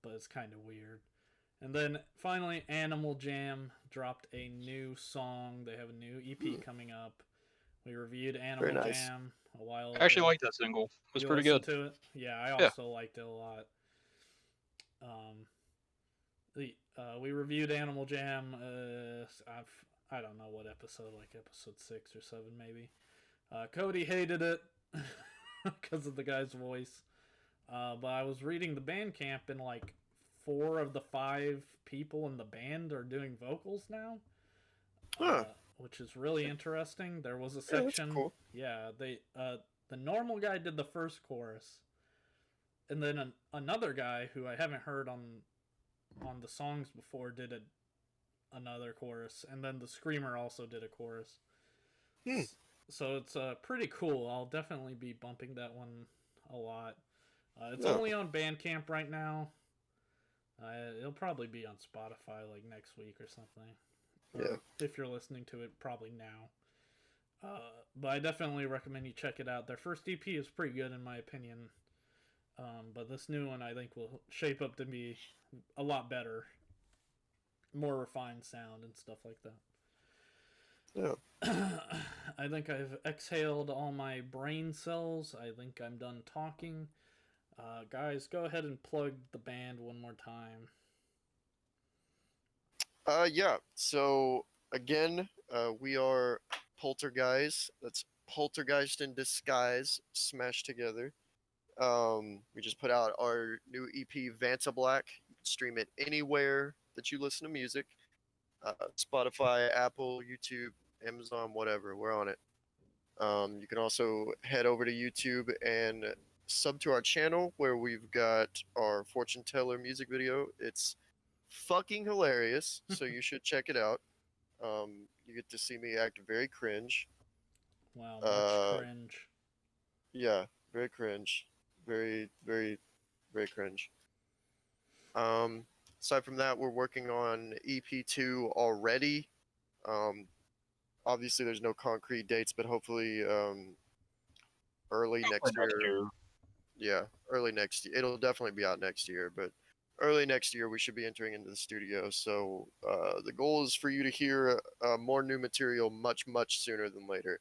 but it's kind of weird. And then finally, Animal Jam dropped a new song. They have a new EP coming up. We reviewed Animal Jam a while ago. I actually liked that single. It was pretty good. To it? Yeah, I also liked it a lot. We reviewed Animal Jam. I don't know what episode, like episode 6 or 7 maybe. Cody hated it because of the guy's voice. But I was reading the Bandcamp, and like 4 of the 5 people in the band are doing vocals now. Which is really interesting. There was a section. That's cool. Yeah, the normal guy did the first chorus, and then another guy who I haven't heard on the songs before did another chorus, and then the screamer also did a chorus. So it's pretty cool. I'll definitely be bumping that one a lot. It's only on Bandcamp right now. It'll probably be on Spotify like next week or something. Yeah. If you're listening to it, probably now. But I definitely recommend you check it out. Their first EP is pretty good in my opinion. But this new one I think will shape up to be a lot better. More refined sound and stuff like Yeah. that. I think I've exhaled all my brain cells. I think I'm done talking. Guys, go ahead and plug the band one more time. Yeah. So again, we are Polterguise. That's Poltergeist in disguise, smashed together. We just put out our new EP, Vantablack. You can stream it anywhere that you listen to music. Spotify, Apple, YouTube, Amazon, whatever. We're on it. You can also head over to YouTube and sub to our channel where we've got our fortune teller music video. It's fucking hilarious, so you should check it out. You get to see me act very cringe. Wow, much cringe. Yeah, very cringe, very, very, very cringe. Um, Aside from that, we're working on EP2 already. Um, Obviously, there's no concrete dates, but hopefully, early next Next year. year. Yeah, early next year. It'll definitely be out next year, but early next year we should be entering into the studio. So the goal is for you to hear more new material much, much sooner than later.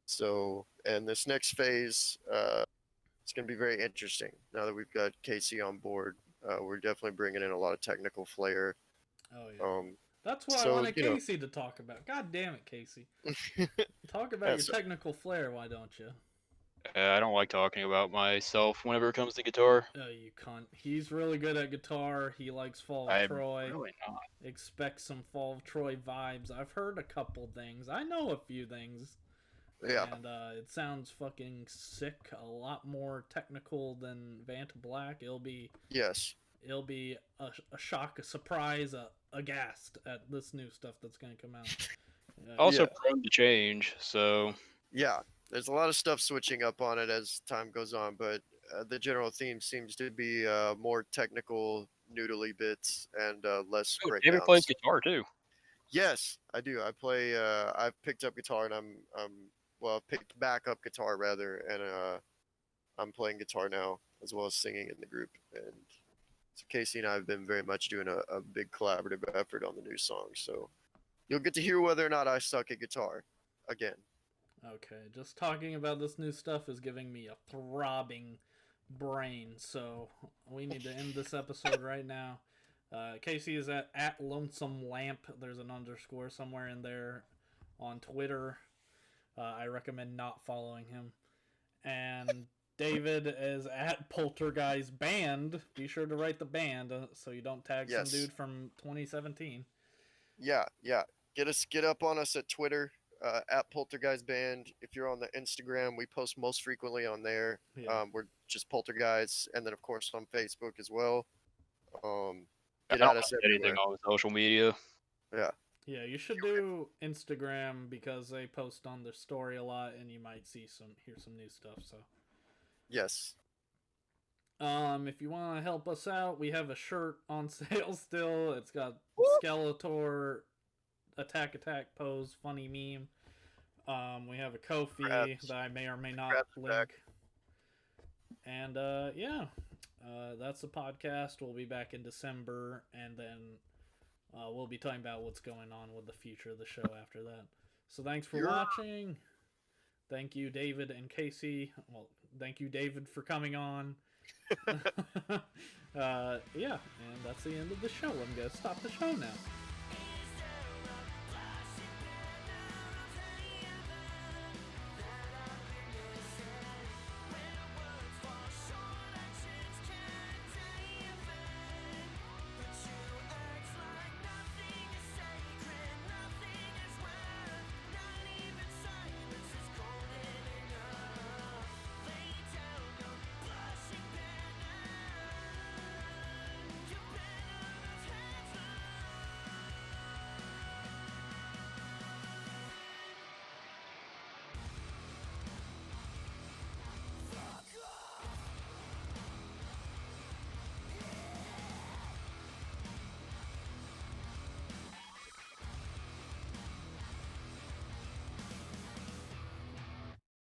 So, and this next phase, it's going to be very interesting. Now that we've got Casey on board, we're definitely bringing in a lot of technical flair. Oh yeah. Um, That's what I so wanted you know, Casey to talk about. God damn it, Casey. Talk about yeah, your so- technical flair, why don't you? I don't like talking about myself whenever it comes to guitar. Oh, you cunt. He's really good at guitar. He likes Fall of I'm Troy. really not. Expect some Fall of Troy vibes. I've heard a couple things. I know a few things. yeah, And it sounds fucking sick. A lot more technical than Vantablack. yes, It'll be a shock, a surprise, aghast at this new stuff that's gonna come out. Also yeah. prone to change, so Yeah, there's a lot of stuff switching up on it as time goes on, but the general theme seems to be more technical, noodly bits and less oh, David plays breakdowns. guitar too. Yes, I do. I play. I've picked up guitar, and well, picked back up guitar rather, and I'm playing guitar now as well as singing in the group. And so Casey and I have been very much doing a big collaborative effort on the new song. So you'll get to hear whether or not I suck at guitar again. Okay, just talking about this new stuff is giving me a throbbing brain, so we need to end this episode right now. Casey is at Lonesome Lamp. There's an underscore somewhere in there on Twitter. I recommend not following him. And David is at Polterguise Band. Be sure to write the band so you don't tag Yes. some dude from 2017. Yeah. Get up on us at Twitter at Poltergeist Band. If you're on the Instagram, we post most frequently on there. Yeah. We're just Poltergeist, and then of course on Facebook as well. I Get don't at us post anything everywhere. on social media. Yeah. Yeah, you should do Instagram because they post on their story a lot, and you might hear some new stuff. So, Yes. if you want to help us out, we have a shirt on sale still. It's got Skeletor, attack pose, funny meme. We have a Ko-fi Perhaps. that I may or may not Perhaps link. back. And yeah, that's the podcast. We'll be back in December, and then we'll be talking about what's going on with the future of the show after that. So thanks for watching. Thank you, David and Casey. Well, thank you, David, for coming on. Yeah, and that's the end of the show. I'm going to stop the show now.